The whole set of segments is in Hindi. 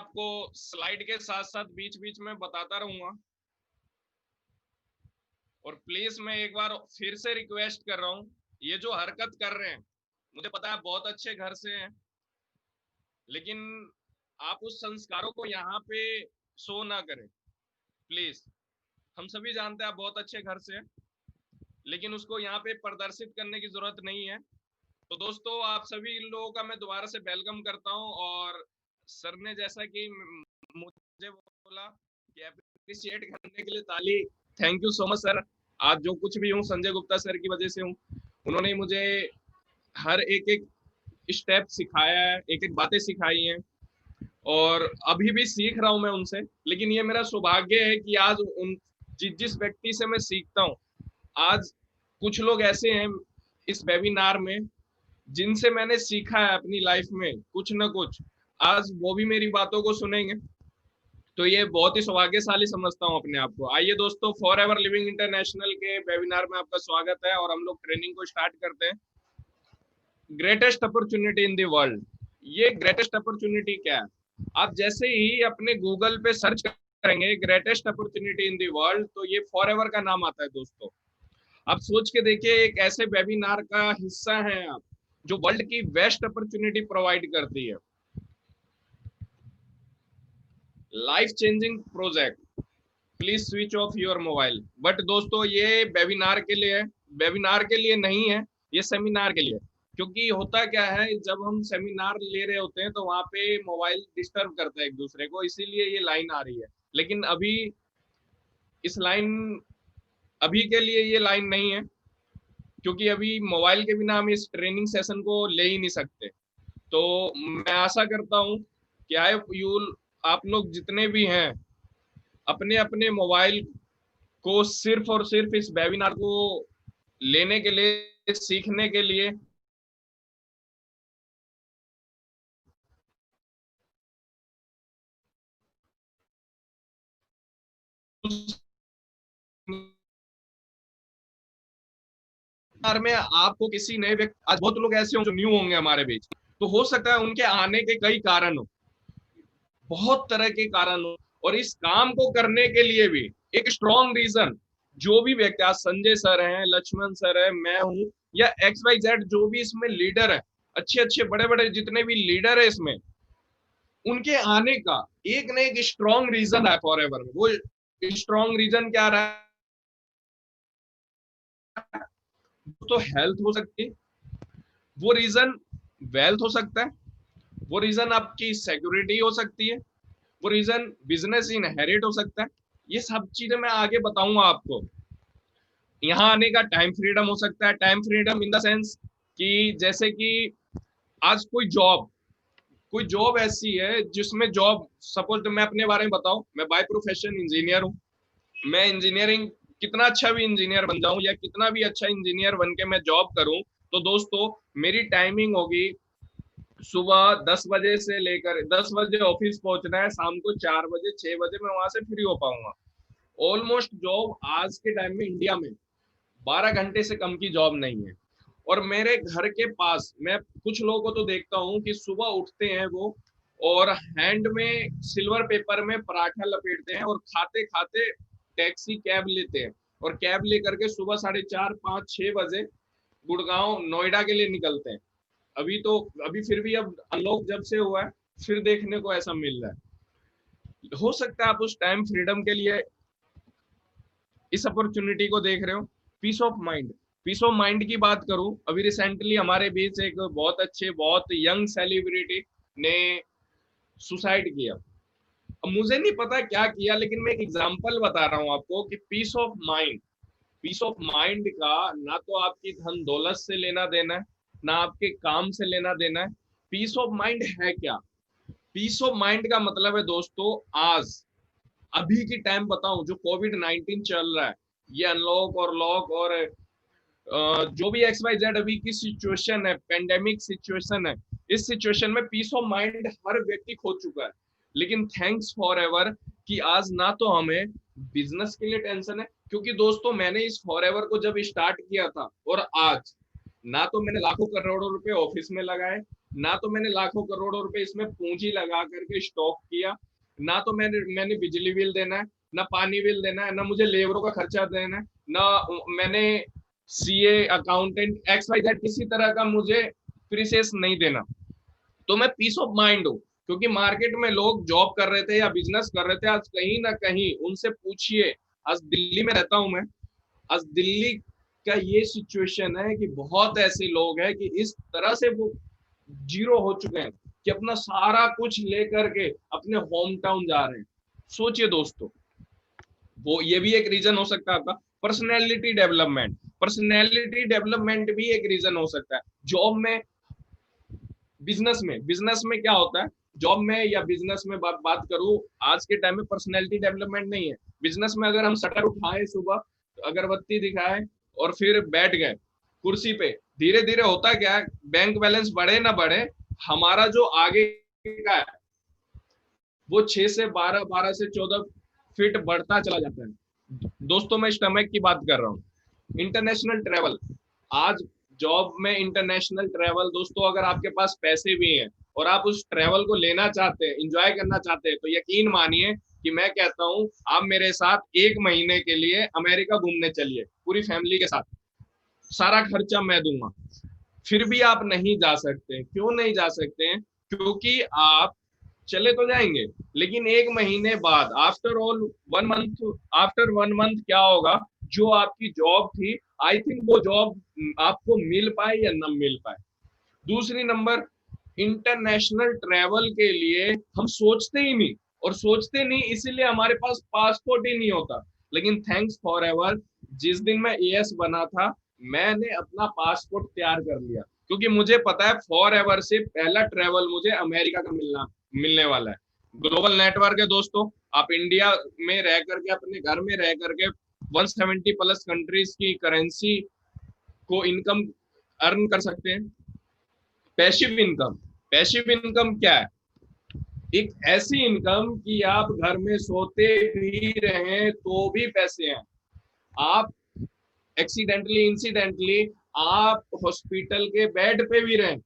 आपको स्लाइड के साथ साथ बीच बीच में बताता रहूंगा। और प्लीज मैं एक बार फिर से रिक्वेस्ट कर रहा हूँ, ये जो हरकत कर रहे हैं, मुझे पता है बहुत अच्छे घर से हैं, लेकिन आप उस संस्कारों को यहाँ पे शो ना करें प्लीज। हम सभी जानते हैं आप बहुत अच्छे घर से हैं, लेकिन उसको यहाँ पे प्रदर्शित करने की जरूरत नहीं है। तो दोस्तों, आप सभी लोगों का मैं दोबारा से वेलकम करता हूँ। और सर ने जैसा कि मुझे बोला कि अप्रिशिएट करने के लिए ताली, thank you so much sir. आज जो कुछ भी हूँ संजय गुप्ता सर की वजह से हूँ। उन्होंने मुझे हर एक एक स्टेप सिखाया है, एक एक बातें सिखाई हैं, और अभी भी सीख रहा हूं मैं उनसे। लेकिन ये मेरा सौभाग्य है कि आज उन जिस व्यक्ति से मैं सीखता हूँ, आज कुछ लोग ऐसे हैं इस वेबिनार में जिनसे मैंने सीखा है अपनी लाइफ में कुछ ना कुछ, आज वो भी मेरी बातों को सुनेंगे। तो ये बहुत ही सौभाग्यशाली समझता हूँ अपने आप को। आइए दोस्तों, फॉर एवर लिविंग इंटरनेशनल के वेबिनार में आपका स्वागत है और हम लोग ट्रेनिंग को स्टार्ट करते हैं। Greatest opportunity in the world, ये ग्रेटेस्ट अपॉर्चुनिटी क्या है? आप जैसे ही अपने गूगल पे सर्च करेंगे greatest opportunity in the world, तो ये फॉर एवर का नाम आता है दोस्तों। आप सोच के देखिए, एक ऐसे वेबिनार का हिस्सा है आप जो वर्ल्ड की बेस्ट अपॉर्चुनिटी प्रोवाइड करती है। Life changing project, please switch off your mobile. But दोस्तों, ये वेबिनार के लिए है, वेबिनार के लिए नहीं है, ये सेमिनार के लिए। क्योंकि होता क्या है, जब हम सेमिनार ले रहे होते हैं तो वहां पे मोबाइल डिस्टर्ब करता है एक दूसरे को, इसीलिए ये लाइन आ रही है। लेकिन अभी इस लाइन, अभी के लिए ये लाइन नहीं है, क्योंकि अभी मोबाइल के बिना हम इस ट्रेनिंग सेशन को ले ही नहीं सकते। तो मैं आशा करता हूँ कि आई यू, आप लोग जितने भी हैं, अपने अपने मोबाइल को सिर्फ और सिर्फ इस वेबिनार को लेने के लिए, सीखने के लिए में आपको किसी नए व्यक्ति, आज बहुत लोग ऐसे हों जो न्यू होंगे हमारे बीच, तो हो सकता है उनके आने के कई कारण हो, बहुत तरह के कारण हो। और इस काम को करने के लिए भी एक स्ट्रॉन्ग रीजन, जो भी व्यक्ति, आज संजय सर हैं, लक्ष्मण सर है, मैं हूं, या एक्स वाई जेड जो भी इसमें लीडर है, अच्छे अच्छे बड़े बड़े जितने भी लीडर है इसमें, उनके आने का एक न एक स्ट्रॉन्ग रीजन है फॉर एवर में। वो स्ट्रॉन्ग रीजन क्या रहा है? तो हेल्थ हो सकती है, वो रीजन वेल्थ हो सकता है, वो रीजन आपकी सिक्योरिटी हो सकती है, वो रीजन बिजनेस इनहेरिट हो सकता है। ये सब चीजें मैं आगे बताऊंगा आपको। यहाँ आने का टाइम फ्रीडम हो सकता है, time freedom in the sense कि जैसे कि आज कोई जॉब ऐसी है जिसमें जॉब, सपोज मैं अपने बारे में बताऊं, मैं बाय प्रोफेशन इंजीनियर हूं। मैं इंजीनियरिंग, कितना अच्छा भी इंजीनियर बन जाऊं या कितना भी अच्छा इंजीनियर बन के मैं जॉब करूं, तो दोस्तों मेरी टाइमिंग होगी सुबह 10 बजे से लेकर, 10 बजे ऑफिस पहुंचना है, शाम को 4 बजे 6 बजे मैं वहां से फ्री हो पाऊंगा। ऑलमोस्ट जॉब आज के टाइम में इंडिया में 12 घंटे से कम की जॉब नहीं है। और मेरे घर के पास मैं कुछ लोगों को तो देखता हूँ कि सुबह उठते हैं वो, और हैंड में सिल्वर पेपर में पराठा लपेटते हैं और खाते खाते टैक्सी कैब लेते हैं, और कैब लेकर के सुबह 4:30 5 6 बजे गुड़गांव नोएडा के लिए निकलते हैं। अभी तो, अभी फिर भी अब अनलॉक जब से हुआ है, फिर देखने को ऐसा मिल रहा है। हो सकता है आप उस टाइम फ्रीडम के लिए इस अपॉर्चुनिटी को देख रहे हो। Peace of mind, peace of mind की बात करूं, अभी रिसेंटली हमारे बीच एक बहुत अच्छे, बहुत यंग सेलिब्रिटी ने सुसाइड किया। अब मुझे नहीं पता क्या किया, लेकिन मैं एक एग्जांपल बता रहा हूं आपको कि peace of mind, peace of mind का ना तो आपकी धन दौलत से लेना देना है, ना आपके काम से लेना देना है। पीस ऑफ माइंड है क्या? पीस ऑफ माइंड का मतलब है दोस्तों, आज अभी की टाइम बताऊं, जो कोविड-19 चल रहा है, ये अनलॉक और लॉक और जो भी एक्स वाई जेड अभी की सिचुएशन है, पेंडेमिक सिचुएशन है, इस सिचुएशन में पीस ऑफ माइंड हर व्यक्ति खो चुका है। लेकिन थैंक्स फॉर एवर कि आज ना तो हमें बिजनेस के लिए टेंशन है, क्योंकि दोस्तों मैंने इस फॉर एवर को जब स्टार्ट किया था और आज, ना तो मैंने लाखों करोड़ों रुपए ऑफिस में लगाए, ना तो मैंने लाखों करोड़ों रुपए इसमें पूंजी लगा करके स्टॉक किया, ना तो मैंने बिजली बिल देना है, ना पानी बिल देना है, ना मुझे लेबरों का खर्चा देना है, ना मैंने CA accountant X Y Z किसी तरह का मुझे प्रीसेस नहीं देना। तो मैं पीस ऑफ माइंड हूँ, क्योंकि मार्केट में लोग जॉब कर रहे थे या बिजनेस कर रहे थे, आज कहीं ना कहीं उनसे पूछिए, आज दिल्ली में रहता हूं मैं, आज दिल्ली का ये सिचुएशन है कि बहुत ऐसे लोग हैं कि इस तरह से वो जीरो हो चुके हैं कि अपना सारा कुछ लेकर के अपने होम टाउन जा रहे हैं। सोचिए दोस्तों, वो ये भी एक रीजन हो सकता है आपका। पर्सनैलिटी डेवलपमेंट भी एक रीजन हो सकता है। जॉब में, बिजनेस में क्या होता है, जॉब में या बिजनेस में बात करूं, आज के टाइम में पर्सनैलिटी डेवलपमेंट नहीं है। बिजनेस में अगर हम शटर उठाए सुबह, तो अगरबत्ती दिखाए और फिर बैठ गए कुर्सी पे, धीरे धीरे होता क्या है, बैंक बैलेंस बढ़े ना बढ़े, हमारा जो आगे का है वो 6 से 12, 12 से 14 फीट बढ़ता चला जाता है। दोस्तों मैं स्टमक की बात कर रहा हूँ। इंटरनेशनल ट्रेवल, आज जॉब में इंटरनेशनल ट्रेवल, दोस्तों अगर आपके पास पैसे भी हैं और आप उस ट्रेवल को लेना चाहते हैं, इंजॉय करना चाहते हैं, तो यकीन मानिए कि मैं कहता हूं आप मेरे साथ 1 महीने के लिए अमेरिका घूमने चलिए पूरी फैमिली के साथ, सारा खर्चा मैं दूंगा। फिर भी आप नहीं जा सकते, क्यों नहीं जा सकते हैं? क्योंकि आप चले तो जाएंगे, लेकिन 1 महीने बाद, आफ्टर 1 मंथ क्या होगा, जो आपकी जॉब थी, आई थिंक वो जॉब आपको मिल पाए या न मिल पाए। दूसरी नंबर, इंटरनेशनल ट्रेवल के लिए हम सोचते ही नहीं, और सोचते नहीं इसीलिए हमारे पास पासपोर्ट ही नहीं होता। लेकिन थैंक्स फॉर एवर, जिस दिन मैं एएस बना था, मैंने अपना पासपोर्ट तैयार कर लिया, क्योंकि मुझे पता है फॉर एवर से पहला ट्रेवल मुझे अमेरिका का मिलने वाला है। ग्लोबल नेटवर्क है दोस्तों, आप इंडिया में रह करके, अपने घर में रह करके 170 प्लस कंट्रीज की करेंसी को इनकम अर्न कर सकते हैं। पैसिव इनकम, पैसिव इनकम क्या है? एक ऐसी इनकम कि आप घर में सोते भी रहें तो भी पैसे हैं, आप एक्सीडेंटली इंसिडेंटली आप हॉस्पिटल के बेड पे भी रहें।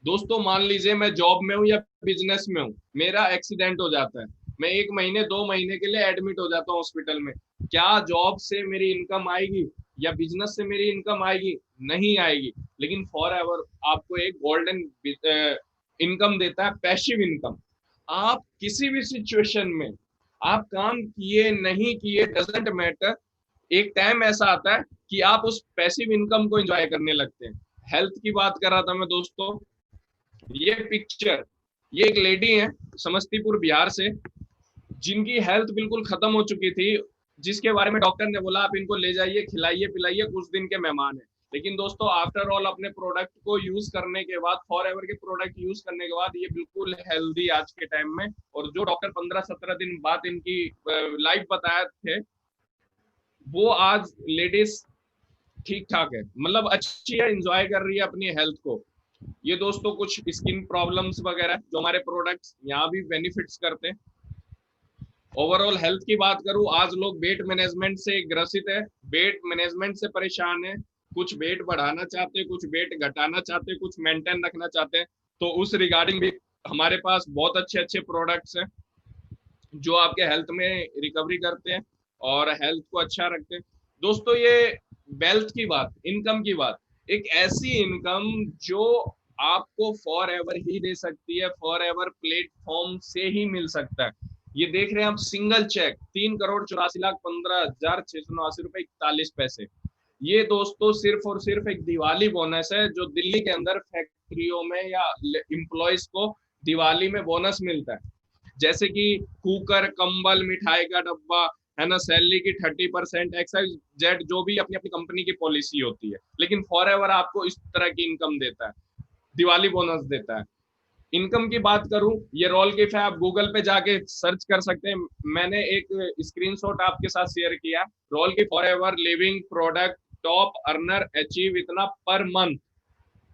दोस्तों मान लीजिए मैं जॉब में हूँ या बिजनेस में हूँ, मेरा एक्सीडेंट हो जाता है, मैं 1 महीने 2 महीने के लिए एडमिट हो जाता हूँ हॉस्पिटल में, क्या जॉब से मेरी इनकम आएगी या बिजनेस से मेरी इनकम आएगी? नहीं आएगी। लेकिन फॉर एवर आपको एक गोल्डन इनकम देता है, पैसिव इनकम। आप किसी भी सिचुएशन में, आप काम किए नहीं किए डजेंट मैटर, एक टाइम ऐसा आता है कि आप उस पैसिव इनकम को एंजॉय करने लगते हैं। हेल्थ की बात कर रहा था मैं दोस्तों, ये पिक्चर, ये एक लेडी है समस्तीपुर बिहार से, जिनकी हेल्थ बिल्कुल खत्म हो चुकी थी, जिसके बारे में डॉक्टर ने बोला आप इनको ले जाइए, खिलाइए पिलाइए, कुछ दिन के मेहमान है। लेकिन दोस्तों आफ्टर ऑल अपने प्रोडक्ट को यूज करने के बाद, फॉर एवर के प्रोडक्ट यूज करने के बाद, ये बिल्कुल हेल्दी आज के टाइम में। और जो डॉक्टर 15-17 दिन बाद इनकी लाइफ बताए थे, वो आज लेडीज ठीक ठाक है, मतलब अच्छी है, इंजॉय कर रही है अपनी हेल्थ को। ये दोस्तों कुछ स्किन प्रॉब्लम्स वगैरह जो हमारे प्रोडक्ट्स यहाँ भी बेनिफिट्स करते हैं। ओवरऑल हेल्थ की बात करूं, आज लोग वेट मैनेजमेंट से ग्रसित है, वेट मैनेजमेंट से परेशान है, कुछ वेट बढ़ाना चाहते हैं, कुछ वेट घटाना चाहते हैं, कुछ मेंटेन रखना चाहते हैं। तो उस रिगार्डिंग भी हमारे पास बहुत अच्छे अच्छे प्रोडक्ट्स हैं जो आपके हेल्थ में रिकवरी करते हैं और हेल्थ को अच्छा रखते हैं। दोस्तों ये वेल्थ की बात, इनकम की बात, एक ऐसी इनकम जो आपको फॉर एवर ही दे सकती है, फॉर एवर प्लेटफॉर्म से ही मिल सकता है। ये देख रहे हैं आप, सिंगल चेक 3,84,15,689 रुपए 41 पैसे। ये दोस्तों सिर्फ और सिर्फ एक दिवाली बोनस है जो दिल्ली के अंदर फैक्ट्रियों में या एम्प्लॉयज को दिवाली में बोनस मिलता है। जैसे कि कुकर, कंबल, मिठाई का डब्बा, है ना, सैलरी की 30% एक्साइज जेड, जो भी अपनी अपनी कंपनी की पॉलिसी होती है। लेकिन फॉर एवर आपको इस तरह की इनकम देता है, दिवाली बोनस देता है। इनकम की बात करूं, ये रोल गिफ है, आप गूगल पे जाके सर्च कर सकते हैं, मैंने एक स्क्रीनशॉट आपके साथ शेयर किया। रोल गिफ Forever Living product top earner achieve इतना per month,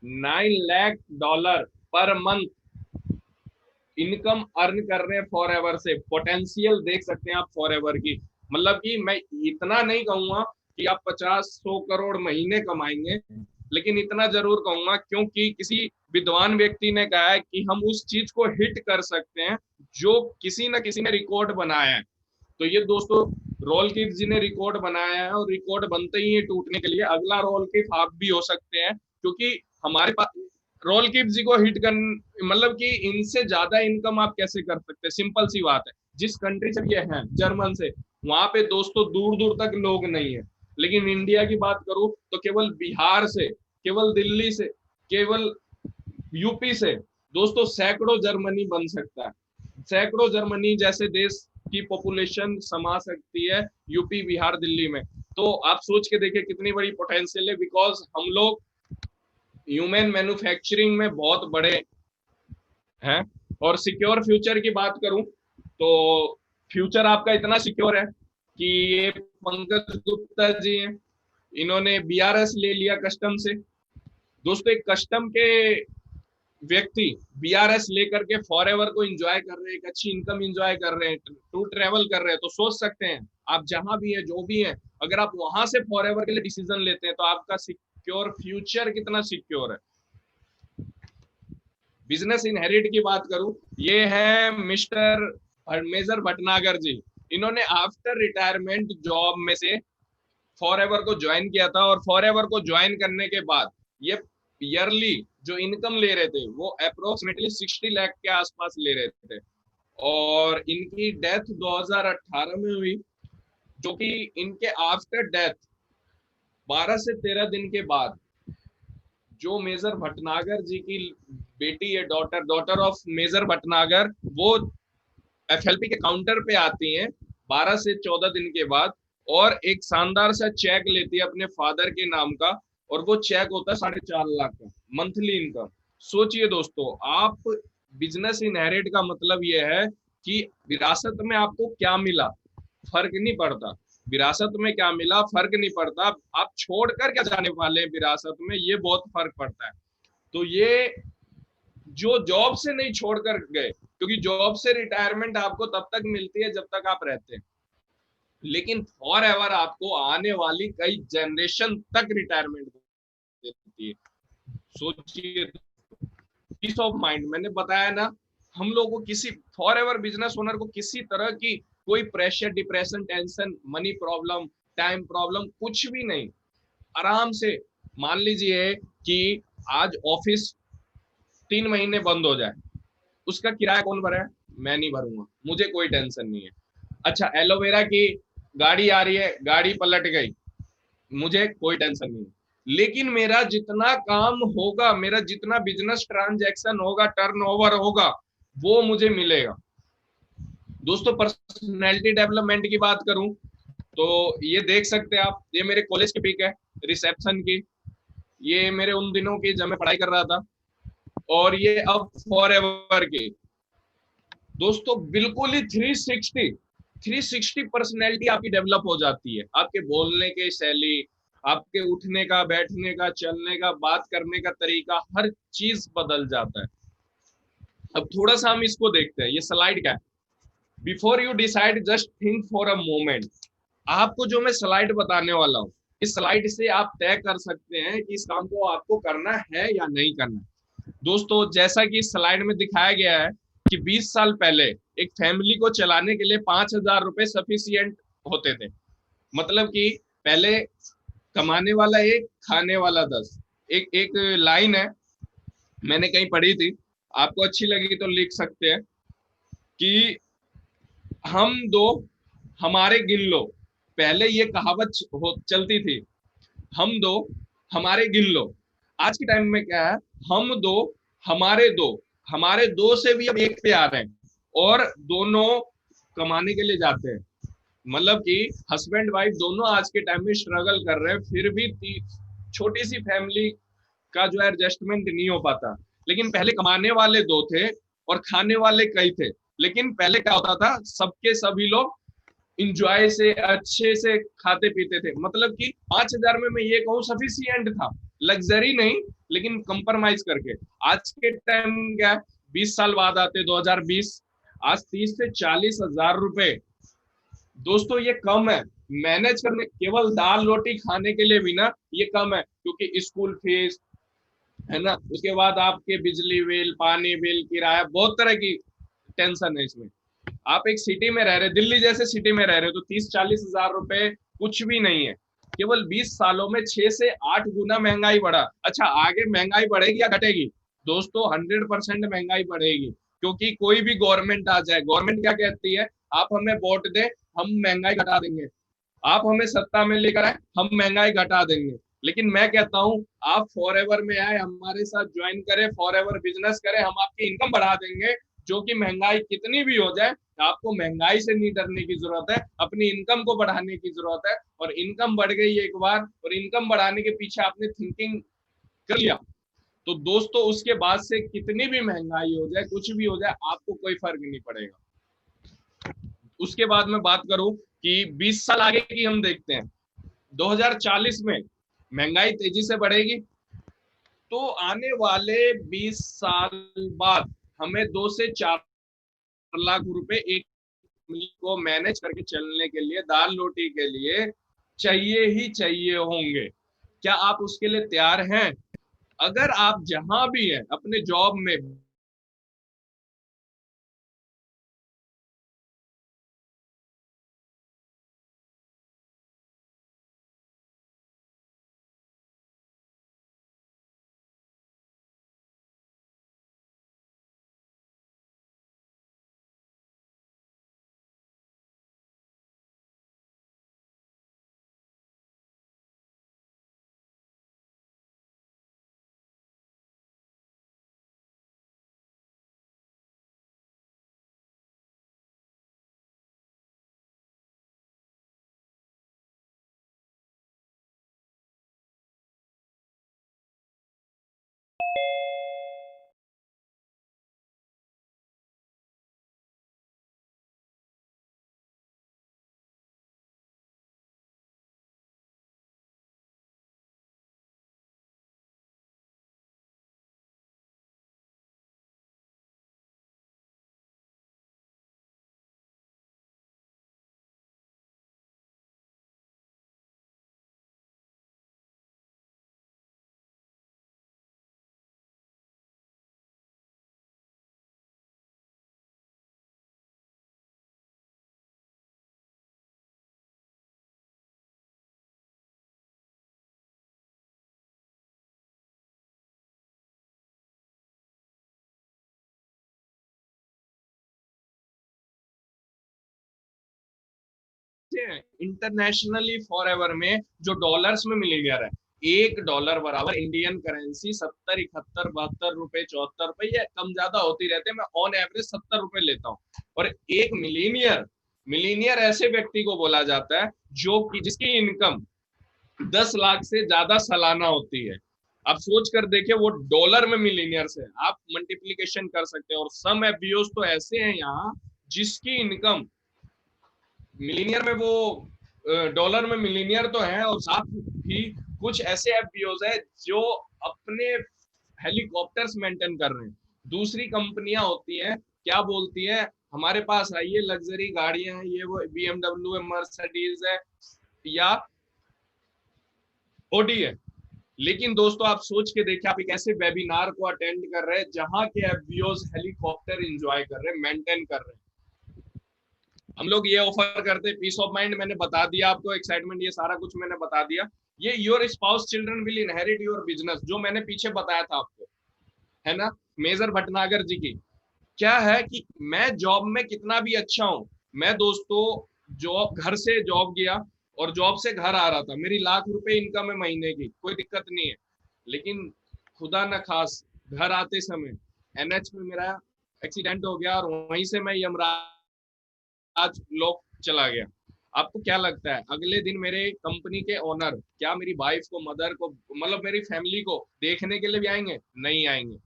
$9 lakh per month income earn कर रहे हैं फॉर एवर से। पोटेंशियल देख सकते हैं आप फॉर एवर की, मतलब कि मैं इतना नहीं कहूंगा कि आप 50-100 करोड़ महीने कमाएंगे, लेकिन इतना जरूर कहूंगा क्योंकि किसी विद्वान व्यक्ति ने कहा है कि हम उस चीज को हिट कर सकते हैं जो किसी न किसी ने रिकॉर्ड बनाया है। तो ये दोस्तों रोल किप्स जी ने रिकॉर्ड बनाया है, और रिकॉर्ड बनते ही है टूटने के लिए। अगला रोल किप आप भी हो सकते हैं, क्योंकि हमारे पास रोल किप जी को हिट कर, मतलब कि इनसे ज्यादा इनकम आप कैसे कर सकते हैं? सिंपल सी बात है। जिस कंट्री से ये हैं, जर्मन से, वहां पे दोस्तों दूर दूर तक लोग नहीं है। लेकिन इंडिया की बात करूं तो केवल बिहार से, केवल दिल्ली से, केवल यूपी से दोस्तों सैकड़ों जर्मनी बन सकता है। सैकड़ों जर्मनी जैसे देश की पॉपुलेशन समा सकती है यूपी, बिहार, दिल्ली में। तो आप सोच के देखिए कितनी बड़ी पोटेंशियल है, बिकॉज हम लोग ह्यूमन मैन्युफैक्चरिंग में बहुत बड़े हैं। और सिक्योर फ्यूचर की बात करूं तो फ्यूचर आपका इतना सिक्योर है कि ये पंकज गुप्ता जी हैं, इन्होंने बीआरएस ले लिया कस्टम से। दोस्तों एक कस्टम के व्यक्ति बीआरएस लेकर के फॉर एवर को एंजॉय कर रहे हैं, एक अच्छी इनकम एंजॉय कर रहे हैं, टू ट्रेवल कर रहे हैं। तो सोच सकते हैं आप जहां भी है, जो भी है, अगर आप वहां से फॉर एवर के लिए डिसीजन लेते हैं तो आपका सिक्योर फ्यूचर कितना सिक्योर है। बिजनेस इनहेरिट की बात करूं, ये है मिस्टर मेजर भटनागर जी। इन्होंने आफ्टर रिटायरमेंट जॉब में से फॉर एवर को ज्वाइन किया था, और फॉर एवर को ज्वाइन करने के बाद ये ईयरली जो इनकम ले रहे थे वो अप्रोक्सीमेटली 60 लाख के आसपास ले रहे थे। और इनकी डेथ 2018 में हुई, जो कि इनके आफ्टर डेथ 12 से 13 दिन के बाद जो मेजर भटनागर जी की बेटी है, डॉटर ऑफ मेजर भटनागर, वो एफएलपी के काउंटर पे आती हैं 12 से 14 दिन के बाद, और एक शानदार सा चेक लेती है अपने फादर के नाम का, और वो चेक होता है 4.5 लाख का मंथली इनकम। सोचिए दोस्तों, आप बिजनेस इनहेरिट का मतलब ये है कि विरासत में आपको क्या मिला फर्क नहीं पड़ता, विरासत में क्या मिला फर्क नहीं पड़ता, आप छोड़कर क्या जाने वाले हैं विरासत में, ये बहुत फर्क पड़ता है। तो ये जो जॉब से नहीं छोड़कर गए, क्योंकि जॉब से रिटायरमेंट आपको तब तक मिलती है जब तक आप रहते हैं, लेकिन फॉर एवर आपको आने वाली कई जनरेशन तक रिटायरमेंट देती है। सोचिए, पीस ऑफ माइंड, मैंने बताया ना, हम लोग को किसी फॉर एवर बिजनेस ओनर को किसी तरह की कोई pressure, depression, tension, money problem, time problem कुछ भी नहीं। आराम से मान लीजिए कि आज ऑफिस 3 महीने बंद हो जाए, उसका किराया कौन भरे? मैं नहीं भरूंगा, मुझे कोई टेंशन नहीं है। अच्छा, एलोवेरा की गाड़ी आ रही है, गाड़ी पलट गई, मुझे कोई टेंशन नहीं है। लेकिन मेरा जितना काम होगा, मेरा जितना बिजनेस ट्रांजैक्शन होगा, टर्नओवर होगा, वो मुझे मिलेगा। दोस्तों पर्सनैलिटी डेवलपमेंट की बात करूं तो ये देख सकते हैं आप, ये मेरे कॉलेज की पिक है, रिसेप्शन की। ये मेरे उन दिनों की जब मैं पढ़ाई कर रहा था, और ये अब फॉर एवर की। दोस्तों बिल्कुल ही 360 पर्सनैलिटी आपकी डेवलप हो जाती है। आपके बोलने के शैली, आपके उठने का, बैठने का, चलने का, बात करने का तरीका, हर चीज बदल जाता है। अब थोड़ा सा हम इसको देखते हैं, ये स्लाइड क्या है। Before you decide just think for a moment. आपको जो मैं स्लाइड बताने वाला हूँ, इस स्लाइड से आप तय कर सकते हैं कि इस काम को आपको करना है या नहीं करना। दोस्तों जैसा कि इस स्लाइड में दिखाया गया है कि 20 साल पहले एक फैमिली को चलाने के लिए 5,000 रुपए सफिशियंट होते थे। मतलब कि पहले कमाने वाला एक, खाने वाला 10। एक एक लाइन है, मैंने कहीं पढ़ी थी, आपको अच्छी लगी तो लिख सकते हैं कि हम दो, हमारे गिन लो। पहले ये कहावत चलती थी, हम दो, हमारे गिन लो। आज के टाइम में क्या है, हम दो, हमारे दो, हमारे दो से भी अब एक पे आ रहे हैं, और दोनों कमाने के लिए जाते हैं। मतलब कि हस्बैंड वाइफ दोनों आज के टाइम में स्ट्रगल कर रहे हैं, फिर भी छोटी सी फैमिली का जो एडजस्टमेंट नहीं हो पाता। लेकिन पहले कमाने वाले दो थे और खाने वाले कई थे। लेकिन पहले क्या होता था, सबके सभी लोग इंजॉय से, अच्छे से खाते पीते थे। मतलब कि 5,000 में मैं ये कहूँ सफिशियंट था, लग्जरी नहीं, लेकिन कंप्रोमाइज करके। आज के टाइम क्या है, 20 साल बाद आते 2020, आज 30 से 40 हजार रुपए दोस्तों ये कम है, मैनेज करने केवल दाल रोटी खाने के लिए भी ना ये कम है, क्योंकि स्कूल फीस है ना, उसके बाद आपके बिजली बिल, पानी बिल, किराया, बहुत तरह की टेंशन है इसमें। आप एक सिटी में रह रहे, दिल्ली जैसे सिटी में रह रहे हो, तो 30-40 हजार रुपए कुछ भी नहीं है। केवल 20 सालों में 6 से 8 गुना महंगाई बढ़ा। अच्छा, आगे महंगाई बढ़ेगी या घटेगी? दोस्तों 100% महंगाई बढ़ेगी, क्योंकि कोई भी गवर्नमेंट आ जाए, गवर्नमेंट क्या कहती है, आप हमें वोट दें, हम महंगाई घटा देंगे। आप हमें सत्ता में लेकर आए, हम महंगाई घटा देंगे। लेकिन मैं कहता हूं, आप फॉर एवर में आए, हमारे साथ ज्वाइन करें, फॉर एवर बिजनेस करें, हम आपकी इनकम बढ़ा देंगे। जो कि महंगाई कितनी भी हो जाए, आपको महंगाई से नहीं डरने की जरूरत है, अपनी इनकम को बढ़ाने की जरूरत है। और इनकम बढ़ गई एक बार, और इनकम बढ़ाने के पीछे आपने थिंकिंग कर लिया, तो दोस्तों उसके बाद से कितनी भी महंगाई हो जाए, कुछ भी हो जाए, आपको कोई फर्क नहीं पड़ेगा। उसके बाद में बात करूं कि 20 साल आगे की हम देखते हैं, 2040 में महंगाई तेजी से बढ़ेगी, तो आने वाले 20 साल बाद हमें 2 से 4 लाख रुपए एक फैमिली को मैनेज करके चलने के लिए, दाल रोटी के लिए चाहिए ही चाहिए होंगे। क्या आप उसके लिए तैयार हैं? अगर आप जहां भी हैं अपने जॉब में, इंटरनेशनली फॉर एवर में जो डॉलर्स में मिलीनियर है, $1 बराबर इंडियन करेंसी 70, 71, 72 रुपए, 74 रुपए, ये कम ज्यादा होती रहते हैं, मैं ऑन एवरेज 70 रुपए लेता हूँ। और एक मिलीनियर, मिलीनियर ऐसे व्यक्ति को बोला जाता है जो कि जिसकी इनकम 10 लाख से ज्यादा सालाना होती है। आप सोच कर देखिए, वो डॉलर में मिलीनियर्स है, आप मल्टीप्लीकेशन कर सकते हैं। और सम एफबीओस तो ऐसे हैं यहाँ जिसकी इनकम मिलीनियर में, वो डॉलर में मिलीनियर तो है, और साथ ही कुछ ऐसे एफपीओज है जो अपने हेलीकॉप्टर्स मेंटेन कर रहे हैं। दूसरी कंपनियां होती हैं, क्या बोलती है, हमारे पास आइए, लग्जरी गाड़ियां हैं, ये वो बीएमडब्ल्यू है, मर्सिडीज है, या ओडी है। लेकिन दोस्तों आप सोच के देखिए, आप एक ऐसे वेबिनार को अटेंड कर रहे हैं जहां के एफबीओज हेलीकॉप्टर एंजॉय कर रहे हैं, मेंटेन कर रहे हैं। हम लोग ये ऑफर करते हैं पीस ऑफ माइंड, मैंने बता दिया आपको, एक्साइटमेंट, ये सारा कुछ मैंने बता दिया। ये your spouse children will inherit your business, जो मैंने पीछे बताया था आपको, है ना, मेजर भटनागर जी की। क्या है कि मैं जॉब में कितना भी अच्छा हूं, मैं दोस्तों जॉब, घर से जॉब गया और जॉब से घर आ रहा था, मेरी लाख रुपए इनकम है महीने की, कोई दिक्कत नहीं है। लेकिन खुदा न खास घर आते समय एनएच में मेरा एक्सीडेंट हो गया, और वहीं से मैं यमराज आज लोग चला गया। आपको क्या लगता है, अगले दिन मेरे कंपनी के ओनर क्या मेरी वाइफ को, मदर को, मतलब मेरी फैमिली को देखने के लिए भी आएंगे? नहीं आएंगे।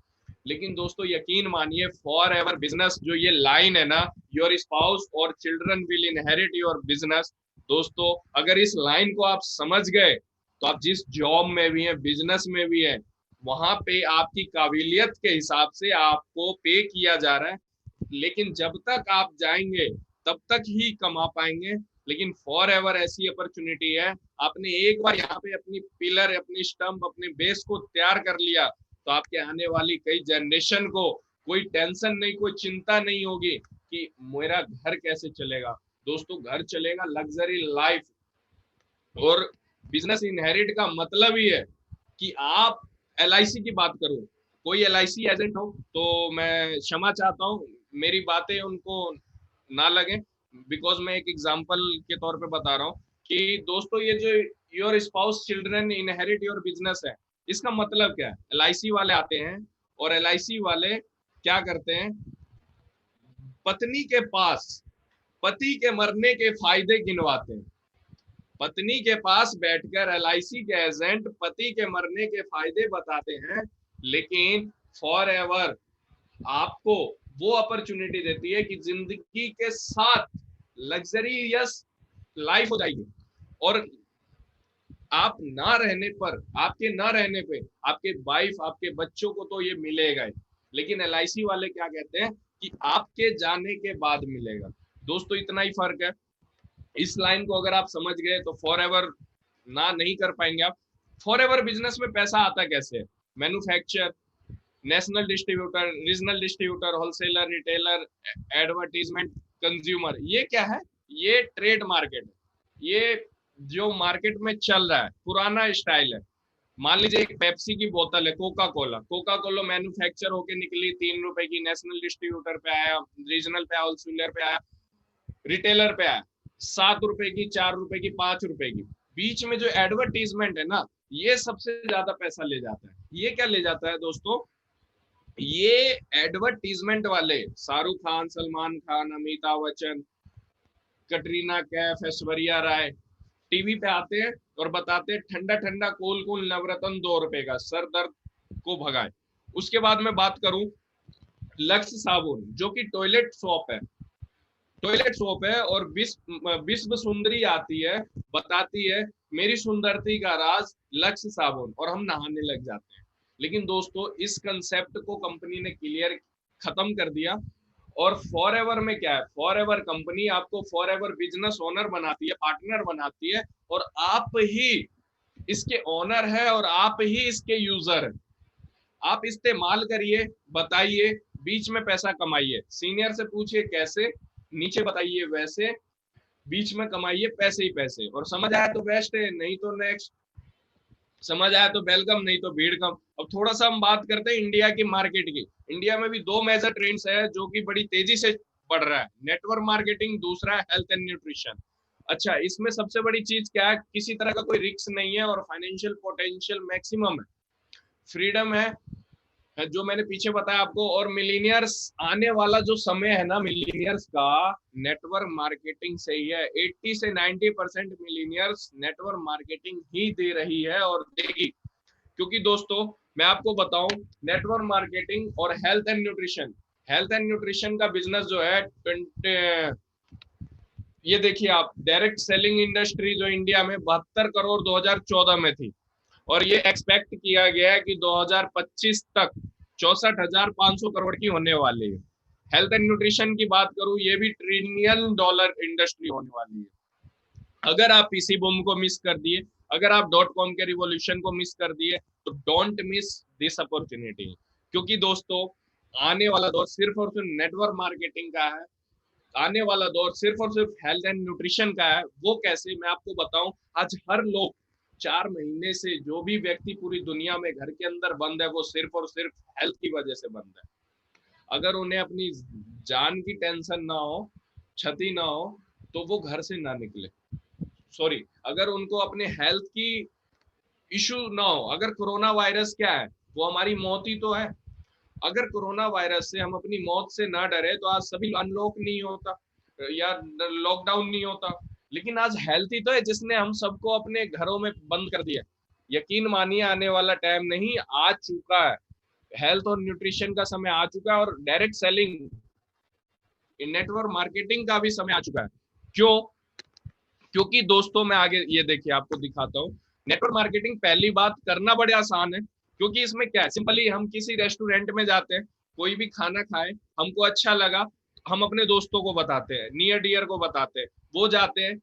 लेकिन दोस्तों यकीन मानिए, फॉर एवर बिजनेस जो ये लाइन है ना, योर स्पाउस और children will inherit your business, दोस्तों अगर इस लाइन को आप समझ गए, तो आप जिस जॉब में भी है, बिजनेस में भी है, वहां पे आपकी काबिलियत के हिसाब से आपको पे किया जा रहा है। लेकिन जब तक आप जाएंगे तब तक ही कमा पाएंगे। लेकिन फॉर एवर ऐसी अपॉर्चुनिटी है, आपने एक बार यहाँ पे अपनी पिलर, अपनी स्टंप, अपने बेस को तैयार कर लिया तो आपके आने वाली कई जनरेशन को कोई टेंशन नहीं, कोई चिंता नहीं होगी कि मेरा घर कैसे चलेगा। दोस्तों घर चलेगा, लग्जरी लाइफ। और बिजनेस इनहेरिट का मतलब ही है कि आप LIC की बात करूं, कोई LIC एजेंट हो तो मैं क्षमा चाहता हूं, मेरी बातें उनको ना लगे, बिकॉज मैं एक एग्जांपल के तौर पे बता रहा हूं कि दोस्तों ये जो your spouse children inherit your business है, इसका मतलब क्या है? LIC वाले आते हैं और LIC वाले क्या करते हैं, पत्नी के पास पति के मरने के फायदे गिनवाते हैं। पत्नी के पास बैठकर LIC के एजेंट पति के मरने के फायदे बताते हैं, लेकिन फॉर एवर आपको वो अपॉर्चुनिटी देती है कि जिंदगी के साथ लग्जरियस लाइफ हो जाएगी। और आप ना रहने पर, आपके ना रहने पे आपके वाइफ, आपके बच्चों को तो ये मिलेगा ही, लेकिन LIC वाले क्या कहते हैं कि आपके जाने के बाद मिलेगा। दोस्तों इतना ही फर्क है। इस लाइन को अगर आप समझ गए तो फॉर एवर ना नहीं कर पाएंगे आप। फॉर एवर बिजनेस में पैसा आता कैसे? Manufacture, national distributor, regional distributor, wholesaler, retailer, advertisement, consumer. ये क्या है? ये ट्रेड मार्केट है। ये जो मार्केट में चल रहा है, पुराना स्टाइल है। मान लीजिए एक पेप्सी की बोतल है, Coca Cola. Coca Cola manufacture होके निकली 3 रुपए की, नेशनल डिस्ट्रीब्यूटर पे आया, रीजनल पे आया, होलसेलर पे आया, रिटेलर पे आया, 7 रुपए की, 4 रुपए की, 5 रुपए की। बीच में जो एडवर्टीजमेंट है ना, ये सबसे ज्यादा पैसा ले जाता है। ये क्या ले जाता है दोस्तों? ये एडवर्टीजमेंट वाले शाहरुख खान, सलमान खान, अमिताभ बच्चन, कटरीना कैफ, ऐश्वर्या राय टीवी पे आते हैं और बताते हैं ठंडा ठंडा कूल कूल नवरत्न 2 रुपए का, सर दर्द को भगाए। उसके बाद मैं बात करूं लक्स साबुन, जो कि टॉयलेट सोप है, टॉयलेट सोप है। और विश्व सुंदरी आती है, बताती है मेरी सुंदरती का राज लक्स साबुन, और हम नहाने लग जाते हैं। लेकिन दोस्तों इस कंसेप्ट को कंपनी ने क्लियर खत्म कर दिया। और फॉर एवर में क्या है? फॉर एवर कंपनी आपको फॉर एवर बिजनेस ओनर बनाती है, पार्टनर बनाती है, और आप ही इसके ओनर है और आप ही इसके यूजर है। आप इस्तेमाल करिए, बताइए, बीच में पैसा कमाइए। सीनियर से पूछिए कैसे, नीचे बताइए वैसे, बीच में कमाइए पैसे ही पैसे। और समझ आया तो बेस्ट है, नहीं तो नेक्स्ट। समझ आया तो वेलकम, नहीं तो भीड़ कम। अब थोड़ा सा हम बात करते हैं इंडिया की मार्केट की। इंडिया में भी 2 मेजर ट्रेंड्स है जो कि बड़ी तेजी से बढ़ रहा है। नेटवर्क मार्केटिंग, दूसरा है हेल्थ एंड न्यूट्रिशन। अच्छा, इसमें सबसे बड़ी चीज क्या है? किसी तरह का कोई रिस्क नहीं है और फाइनेंशियल पोटेंशियल मैक्सिमम है, फ्रीडम है, जो मैंने पीछे बताया आपको। और मिलीनियर्स आने वाला जो समय है ना, मिलीनियर्स का नेटवर्क मार्केटिंग से ही है। 80 से 90% मिलीनियर्स नेटवर्क मार्केटिंग ही दे रही है और देगी। क्योंकि दोस्तों मैं आपको बताऊं, नेटवर्क मार्केटिंग और health and nutrition, health and nutrition का बिजनेस जो है 20, ये देखिए आप, डायरेक्ट सेलिंग इंडस्ट्री जो इंडिया में 72 करोड़ 2014 में थी, और ये एक्सपेक्ट किया गया है कि 2025 तक 64,500 करोड़ की होने वाली है। हेल्थ एंड न्यूट्रिशन की बात करूं, ये भी $1 ट्रिलियन इंडस्ट्री होने वाली है। अगर आप पीसी बूम को मिस कर दिए, अगर आप .com के रिवॉल्यूशन को मिस कर दिए, तो डोंट मिस दिस अपॉर्चुनिटी। क्योंकि दोस्तों आने वाला दौर सिर्फ और सिर्फ नेटवर्क मार्केटिंग का है। आने वाला दौर सिर्फ और सिर्फ हेल्थ एंड न्यूट्रिशन का है। वो कैसे, मैं आपको बताऊं। आज हर लोग 4 महीने से, जो भी व्यक्ति पूरी दुनिया में घर के अंदर बंद है, वो सिर्फ और सिर्फ हेल्थ की वजह से बंद है। अगर उन्हें अपनी जान की टेंशन ना हो, क्षति ना हो, तो वो घर से ना निकले। सॉरी, अगर उनको अपने हेल्थ की इशू ना हो। अगर कोरोना वायरस क्या है? वो हमारी मौत ही तो है। अगर कोरोना वायरस से हम अपनी मौत से ना डरे तो आज सभी अनलॉक नहीं होता या लॉकडाउन नहीं होता। लेकिन आज हेल्थ ही तो है जिसने हम सबको अपने घरों में बंद कर दिया। यकीन मानिए आने वाला टाइम नहीं, आ चुका है। हेल्थ और न्यूट्रिशन का समय आ चुका है, और डायरेक्ट सेलिंग, नेटवर्क मार्केटिंग का भी समय आ चुका है। क्यों? क्योंकि दोस्तों मैं आगे ये देखिए आपको दिखाता हूँ। नेटवर्क मार्केटिंग पहली बात करना बड़े आसान है, क्योंकि इसमें क्या है, सिंपली हम किसी रेस्टोरेंट में जाते हैं, कोई भी खाना खाए, हमको अच्छा लगा, हम अपने दोस्तों को बताते हैं, नियर डियर को बताते हैं, वो जाते हैं,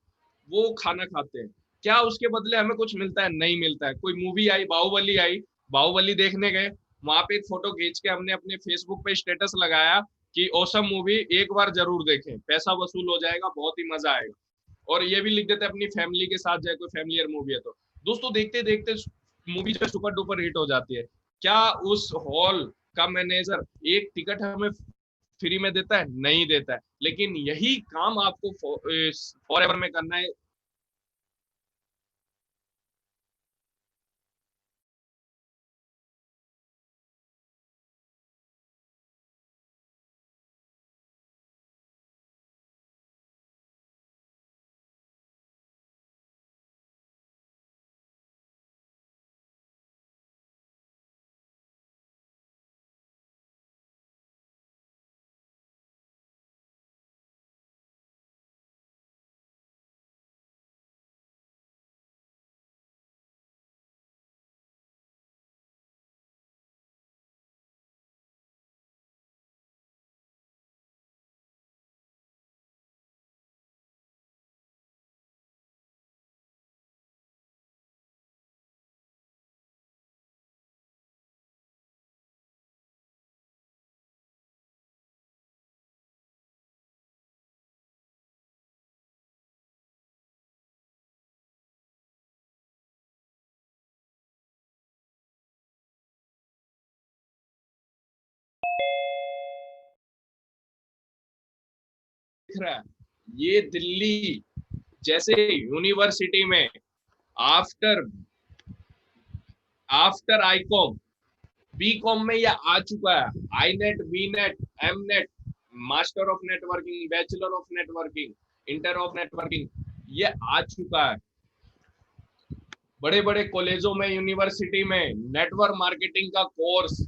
वो खाना खाते हैं, क्या उसके बदले हमें कुछ मिलता है? नहीं मिलता है। कोई मूवी आई, बाहुबली आई, बाहुबली देखने गए, वहां पे एक फोटो खींच के हमने अपने फेसबुक पे स्टेटस लगाया कि ऑसम मूवी, एक बार जरूर देखें, पैसा वसूल हो जाएगा, बहुत ही मजा आएगा। और ये भी लिख देते हैं अपनी फैमिली के साथ, जाए कोई फैमिलियर मूवी है तो। दोस्तों देखते देखते मूवी जो सुपर डुपर हिट हो जाती है, क्या उस हॉल का मैनेजर एक टिकट हमें फ्री में देता है? नहीं देता है। लेकिन यही काम आपको फॉर एवर में करना है। दिख रहा है, ये दिल्ली जैसे यूनिवर्सिटी में after after ICom, B Com में यह आ चुका है। I net, B net, M net, master of networking, bachelor of networking, inter of networking, ये आ चुका है। बड़े बड़े कॉलेजों में, यूनिवर्सिटी में नेटवर्क मार्केटिंग का कोर्स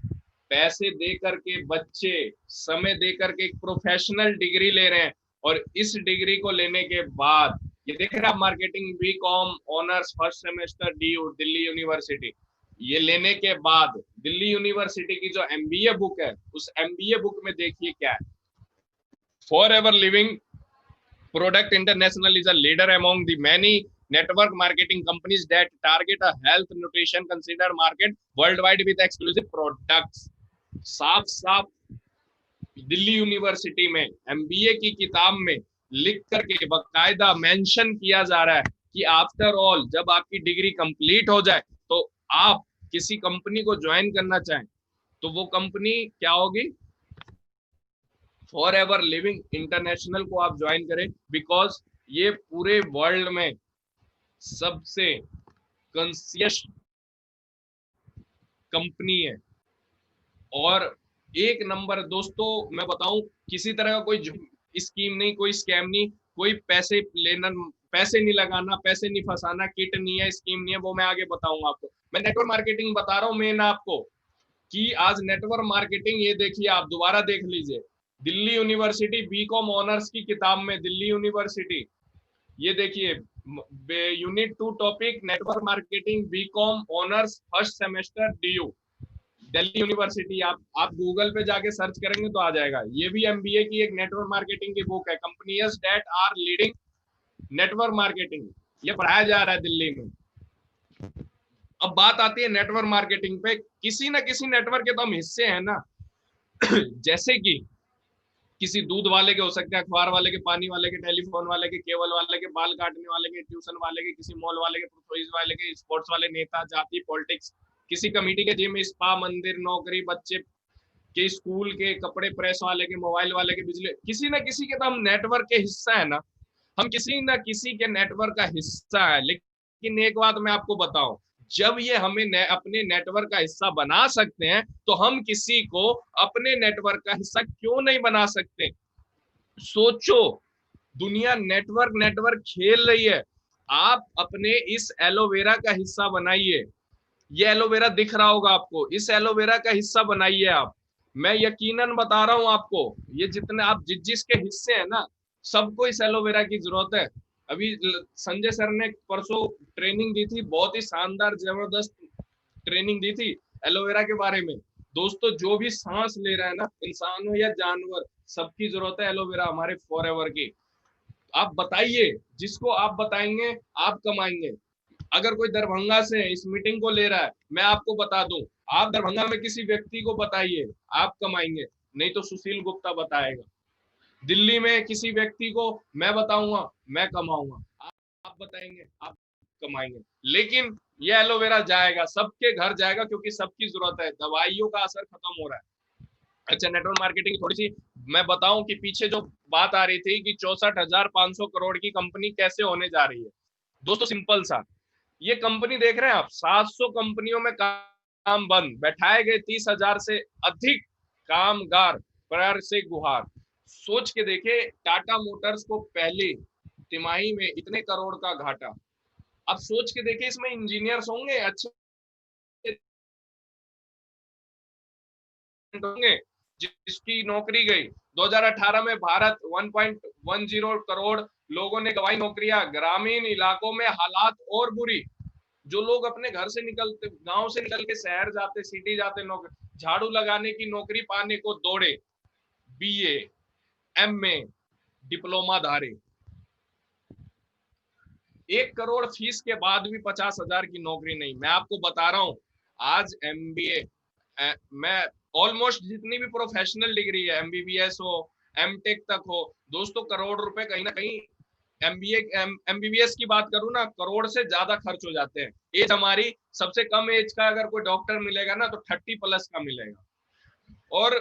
पैसे दे करके बच्चे, समय दे करके एक प्रोफेशनल डिग्री ले रहे हैं। और इस डिग्री को लेने के बाद, ये देख रहे हैं, marketing B com honours first semester D Delhi University, ये लेने के बाद दिल्ली यूनिवर्सिटी की जो एमबीए बुक है, उस एमबीए बुक में देखिए क्या है। For ever living Product International is a leader among the many network marketing companies that target a health nutrition considered market worldwide with exclusive products. साफ साफ दिल्ली यूनिवर्सिटी में एमबीए की किताब में लिख करके बकायदा मेंशन किया जा रहा है कि आफ्टर ऑल जब आपकी डिग्री कंप्लीट हो जाए तो आप किसी कंपनी को ज्वाइन करना चाहें तो वो कंपनी क्या होगी? फॉर एवर लिविंग इंटरनेशनल को आप ज्वाइन करें, बिकॉज ये पूरे वर्ल्ड में सबसे कंसियस कंपनी है। और एक नंबर, दोस्तों मैं बताऊं, किसी तरह का कोई स्कीम नहीं, कोई स्कैम नहीं, कोई पैसे लेना, पैसे नहीं लगाना, पैसे नहीं फंसाना, किट नहीं है, स्कीम नहीं है, वो मैं आगे बताऊंगा आपको। मैं नेटवर्क मार्केटिंग बता रहा हूँ मेन आपको, कि आज नेटवर्क मार्केटिंग, ये देखिए, आप दोबारा देख लीजिए, दिल्ली यूनिवर्सिटी बीकॉम ऑनर्स की किताब में, दिल्ली यूनिवर्सिटी, ये देखिए, unit 2 topic network marketing BCom honours first semester DU, Delhi University. आप गूगल पे जाके सर्च करेंगे तो आ जाएगा। ये भी एमबीए की एक नेटवर्क मार्केटिंग की बुक है, companies that are leading network marketing, ये पढ़ाया जा रहा है दिल्ली में। अब बात आती है नेटवर्क मार्केटिंग पे, किसी ना किसी नेटवर्क के तो हम हिस्से हैं ना। जैसे कि किसी दूध वाले के हो सकते हैं, अखबार वाले के, पानी वाले के, टेलीफोन वाले के, केबल वाले के, बाल काटने वाले के, ट्यूशन वाले के, किसी मॉल वाले के, प्रोफोइज वाले के, स्पोर्ट्स वाले, नेता, जाति, पॉलिटिक्स, किसी कमेटी के, जिम, स्पा, मंदिर, नौकरी, बच्चे के स्कूल के, कपड़े प्रेस वाले के, मोबाइल वाले के, बिजली, किसी ना किसी के तो हम नेटवर्क के हिस्सा है ना। हम किसी ना किसी के नेटवर्क का हिस्सा है। लेकिन एक बात मैं आपको बताऊं, जब ये हमें अपने नेटवर्क का हिस्सा बना सकते हैं तो हम किसी को अपने नेटवर्क का हिस्सा क्यों नहीं बना सकते? सोचो, दुनिया नेटवर्क नेटवर्क खेल रही है, आप अपने इस एलोवेरा का हिस्सा बनाइए। ये एलोवेरा दिख रहा होगा आपको, इस एलोवेरा का हिस्सा बनाइए आप। मैं यकीनन बता रहा हूं आपको, ये जितने आप जिसके हिस्से हैं ना, सबको इस एलोवेरा की जरूरत है। अभी संजय सर ने परसों ट्रेनिंग दी थी, बहुत ही शानदार जबरदस्त ट्रेनिंग दी थी एलोवेरा के बारे में। दोस्तों जो भी सांस ले रहा है ना, इंसान हो या जानवर, सबकी जरूरत है एलोवेरा हमारे फॉरएवर की। आप बताइए, जिसको आप बताएंगे आप कमाएंगे। अगर कोई दरभंगा से इस मीटिंग को ले रहा है, मैं आपको बता दूं, आप दरभंगा में किसी व्यक्ति को बताइए, आप कमाएंगे। नहीं तो सुशील गुप्ता बताएगा। दिल्ली में किसी व्यक्ति को मैं बताऊंगा, मैं कमाऊंगा। आप बताएंगे, आप कमाएंगे। लेकिन ये एलोवेरा जाएगा, सबके घर जाएगा, क्योंकि सबकी जरूरत है। दवाइयों का असर खत्म हो रहा है। अच्छा, नेटवर्क मार्केटिंग थोड़ी सी मैं बताऊं कि पीछे जो बात आ रही थी कि 64,500 करोड़ की कंपनी कैसे होने जा रही है। दोस्तों सिंपल सा, ये कंपनी देख रहे हैं आप, 700 कंपनियों में काम बंद, बैठाए गए 30,000 से अधिक कामगार, पर से गुहार। सोच के देखे, टाटा मोटर्स को पहली तिमाही में इतने करोड़ का घाटा। अब सोच के देखे, इसमें इंजीनियर्स होंगे अच्छे होंगे, जिसकी नौकरी गई। 2018 में भारत 1.10 करोड़ लोगों ने गंवाई नौकरियां। ग्रामीण इलाकों में हालात और बुरी। जो लोग अपने घर से निकलते, गांव से निकल के शहर जाते, सिटी जाते, नौकरी झाड़ू लगाने की नौकरी पाने को दौड़े, बीए, एमए, डिप्लोमा धारे। 1 करोड़ फीस के बाद भी 50,000 की नौकरी नहीं। मैं आपको बता रहा हूं, आज एमबीए मैं ऑलमोस्ट जितनी भी प्रोफेशनल डिग्री है, एमबीबीएस हो, एमटेक तक हो, दोस्तों करोड़ रुपए कहीं ना कहीं, एमबीए एमबीबीएस की बात करूं ना, करोड़ से ज्यादा खर्च हो जाते हैं। एज हमारी, सबसे कम एज का अगर कोई डॉक्टर मिलेगा ना तो 30+ का मिलेगा। और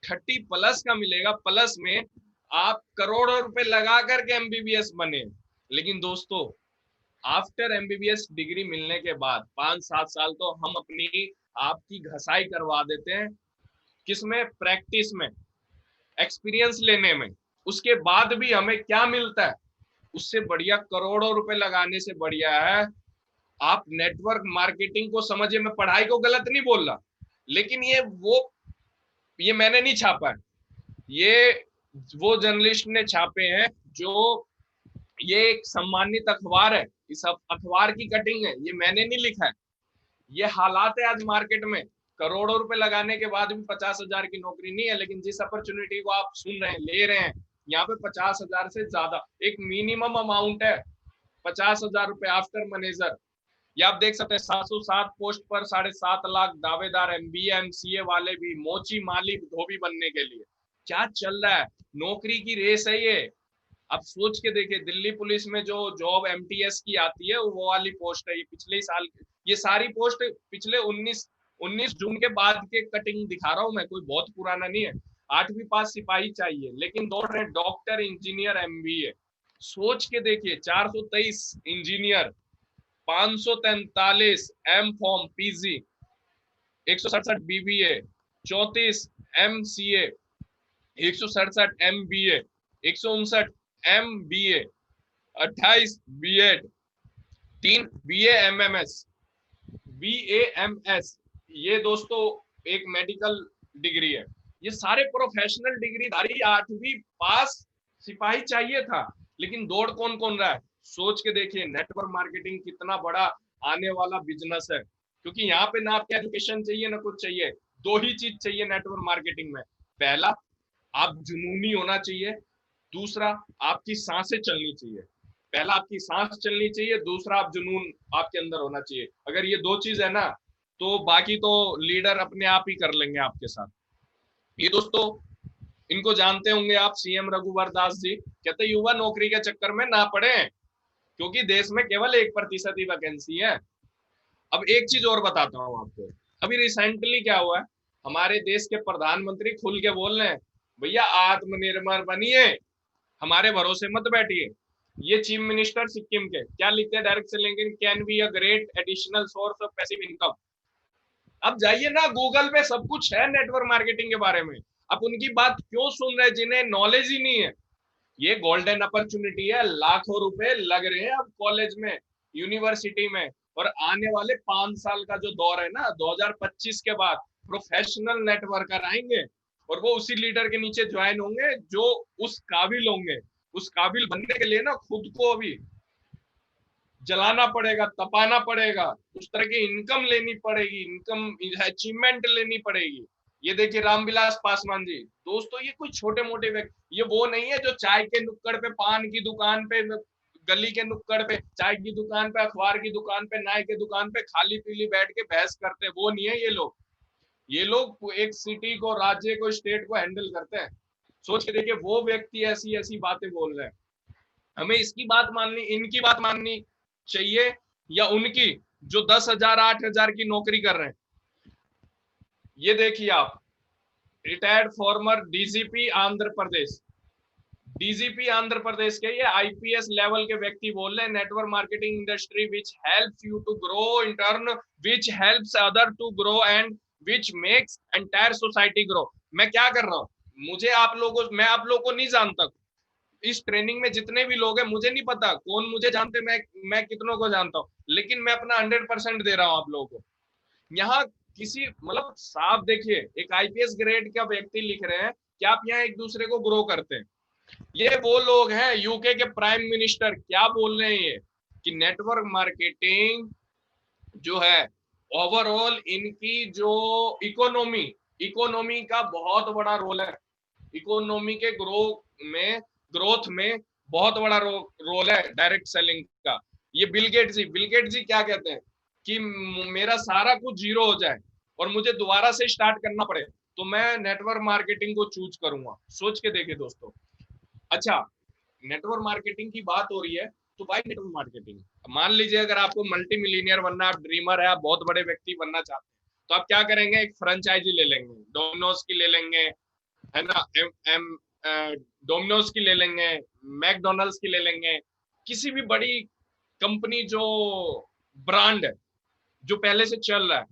30+ का मिलेगा, प्लस में आप करोड़ों रुपए लगा करके एमबीबीएस बने। लेकिन दोस्तों, आफ्टर एमबीबीएस डिग्री मिलने के बाद 5-7 साल तो हम अपनी आपकी घसाई करवा देते हैं। किसमें? प्रैक्टिस में, एक्सपीरियंस लेने में। उसके बाद भी हमें क्या मिलता है? उससे बढ़िया, करोड़ों रुपए लगाने से बढ़िया है आप नेटवर्क मार्केटिंग को समझिए। मैं पढ़ाई को गलत नहीं बोल रहा, लेकिन ये मैंने नहीं छापा है, ये वो जर्नलिस्ट ने छापे हैं। जो ये एक सम्मानित अखबार है, इस अखबार की कटिंग है, ये मैंने नहीं लिखा है। ये हालात है आज मार्केट में। करोड़ों रुपए लगाने के बाद भी 50,000 की नौकरी नहीं है। लेकिन जिस अपॉर्चुनिटी को आप सुन रहे हैं, ले रहे हैं, यहाँ पे 50,000 से ज्यादा एक मिनिमम अमाउंट है। 50,000 रुपए आफ्टर मैनेजर। ये आप देख सकते हैं, 707 पोस्ट पर 7.5 लाख दावेदार, एमबीए एमसीए वाले भी, मोची माली धोबी बनने के लिए। क्या चल रहा है? नौकरी की रेस है ये। अब सोच के देखिए, दिल्ली पुलिस में जो जॉब एमटीएस की आती है, वो वाली पोस्ट है। ये पिछले साल, ये सारी पोस्ट पिछले 19 जून के बाद के कटिंग दिखा रहा हूं मैं, कोई बहुत पुराना नहीं है। 8वीं पास सिपाही चाहिए, लेकिन दौड़ रहे डॉक्टर, इंजीनियर, एमबीए। सोच के देखिए, 423 engineer, 543 M pharm PG, 167 BBA, 34 MCA, 167 MBA, 159 MBA, 28 BEd, 3 BA MMS, BAMS. ये दोस्तों एक मेडिकल डिग्री है। ये सारे प्रोफेशनल डिग्री धारी 8वीं पास सिपाही चाहिए था। लेकिन दौड़ कौन कौन रहा है? सोच के देखिए, नेटवर्क मार्केटिंग कितना बड़ा आने वाला बिजनेस है। क्योंकि यहाँ पे ना आपके एजुकेशन चाहिए ना कुछ चाहिए, दो ही चीज चाहिए नेटवर्क मार्केटिंग में। पहला, आप जुनूनी होना चाहिए। दूसरा, आपकी सांसें चलनी चाहिए। पहला, आपकी सांस चलनी चाहिए। दूसरा, आप जुनून आपके अंदर होना चाहिए। अगर ये दो चीज है ना, तो बाकी तो लीडर अपने आप ही कर लेंगे आपके साथ। ये दोस्तों, इनको जानते होंगे आप, सीएम रघुवर दास जी कहते, युवा नौकरी के चक्कर में ना पड़े, क्योंकि देश में केवल 1% ही वैकेंसी है। अब एक चीज और बताता हूँ आपको। अभी रिसेंटली क्या हुआ है, हमारे देश के प्रधानमंत्री खुल के बोल रहे हैं, भैया आत्मनिर्भर बनिए, हमारे भरोसे मत बैठिए। ये चीफ मिनिस्टर सिक्किम के क्या लिखते हैं डायरेक्ट से link, can be a great additional source of passive income. अब जाइए ना गूगल पे, सब कुछ है नेटवर्क मार्केटिंग के बारे में। अब उनकी बात क्यों सुन रहे जिन्हें नॉलेज ही नहीं है? ये गोल्डन अपॉर्चुनिटी है, लाखों रुपए लग रहे हैं अब कॉलेज में, यूनिवर्सिटी में। और आने वाले 5 साल का जो दौर है ना, 2025 के बाद प्रोफेशनल नेटवर्कर आएंगे, और वो उसी लीडर के नीचे ज्वाइन होंगे जो उस काबिल होंगे। उस काबिल बनने के लिए ना खुद को अभी जलाना पड़ेगा, तपाना पड़ेगा, उस तरह की इनकम लेनी पड़ेगी, इनकम अचीवमेंट लेनी पड़ेगी। ये देखिए रामविलास पासवान जी, दोस्तों ये कोई छोटे मोटे व्यक्ति, ये वो नहीं है जो चाय के नुक्कड़ पे, पान की दुकान पे, गली के नुक्कड़ पे, चाय की दुकान पे, अखबार की दुकान पे, नाई की दुकान पे खाली पीली बैठ के बहस करते हैं, वो नहीं है ये लोग। ये लोग एक सिटी को, राज्य को, स्टेट को हैंडल करते हैं। सोच के देखिए वो व्यक्ति ऐसी ऐसी बातें बोल रहे हैं। हमें इसकी बात माननी, इनकी बात माननी चाहिए या उनकी जो 10,000 8,000 की नौकरी कर रहे हैं? ये देखिए आप, retired former DGP Andhra Pradesh, DGP Andhra Pradesh के, ये आईपीएस लेवल के व्यक्ति बोल रहे हैं, network marketing industry which helps you to grow in turn, which helps other to grow and which makes entire society grow. मैं क्या कर रहा हूँ, मुझे आप लोगों, मैं आप लोगों को नहीं जानता, इस ट्रेनिंग में जितने भी लोग हैं मुझे नहीं पता कौन मुझे जानते, मैं कितनों को जानता हूँ, लेकिन मैं अपना 100% दे रहा हूँ आप लोगों को। यहाँ किसी मतलब साफ देखिए, एक आईपीएस ग्रेड का व्यक्ति लिख रहे हैं कि आप यहाँ एक दूसरे को ग्रो करते हैं। ये वो लोग हैं, यूके के प्राइम मिनिस्टर क्या बोल रहे हैं ये, कि नेटवर्क मार्केटिंग जो है ओवरऑल इनकी जो इकोनॉमी, इकोनॉमी का बहुत बड़ा रोल है, इकोनॉमी के ग्रोथ में बहुत बड़ा रोल है डायरेक्ट सेलिंग का। ये बिल गेट जी क्या कहते हैं कि मेरा सारा कुछ जीरो हो जाए और मुझे दोबारा से स्टार्ट करना पड़े तो मैं नेटवर्क मार्केटिंग को चूज करूंगा। सोच के देखिए दोस्तों। अच्छा, नेटवर्क मार्केटिंग की बात हो रही है तो भाई नेटवर्क मार्केटिंग, मान लीजिए अगर आपको मल्टी मिलीनियर बनना, आप ड्रीमर है, आप बहुत बड़े व्यक्ति बनना चाहते हैं, तो आप क्या करेंगे, एक फ्रेंचाइजी ले लेंगे, डोमिनोज की ले लेंगे, है ना, डोमिनोज की ले लेंगे, मैकडोनल्ड्स की ले लेंगे, किसी भी बड़ी कंपनी जो ब्रांड है जो पहले से चल रहा है,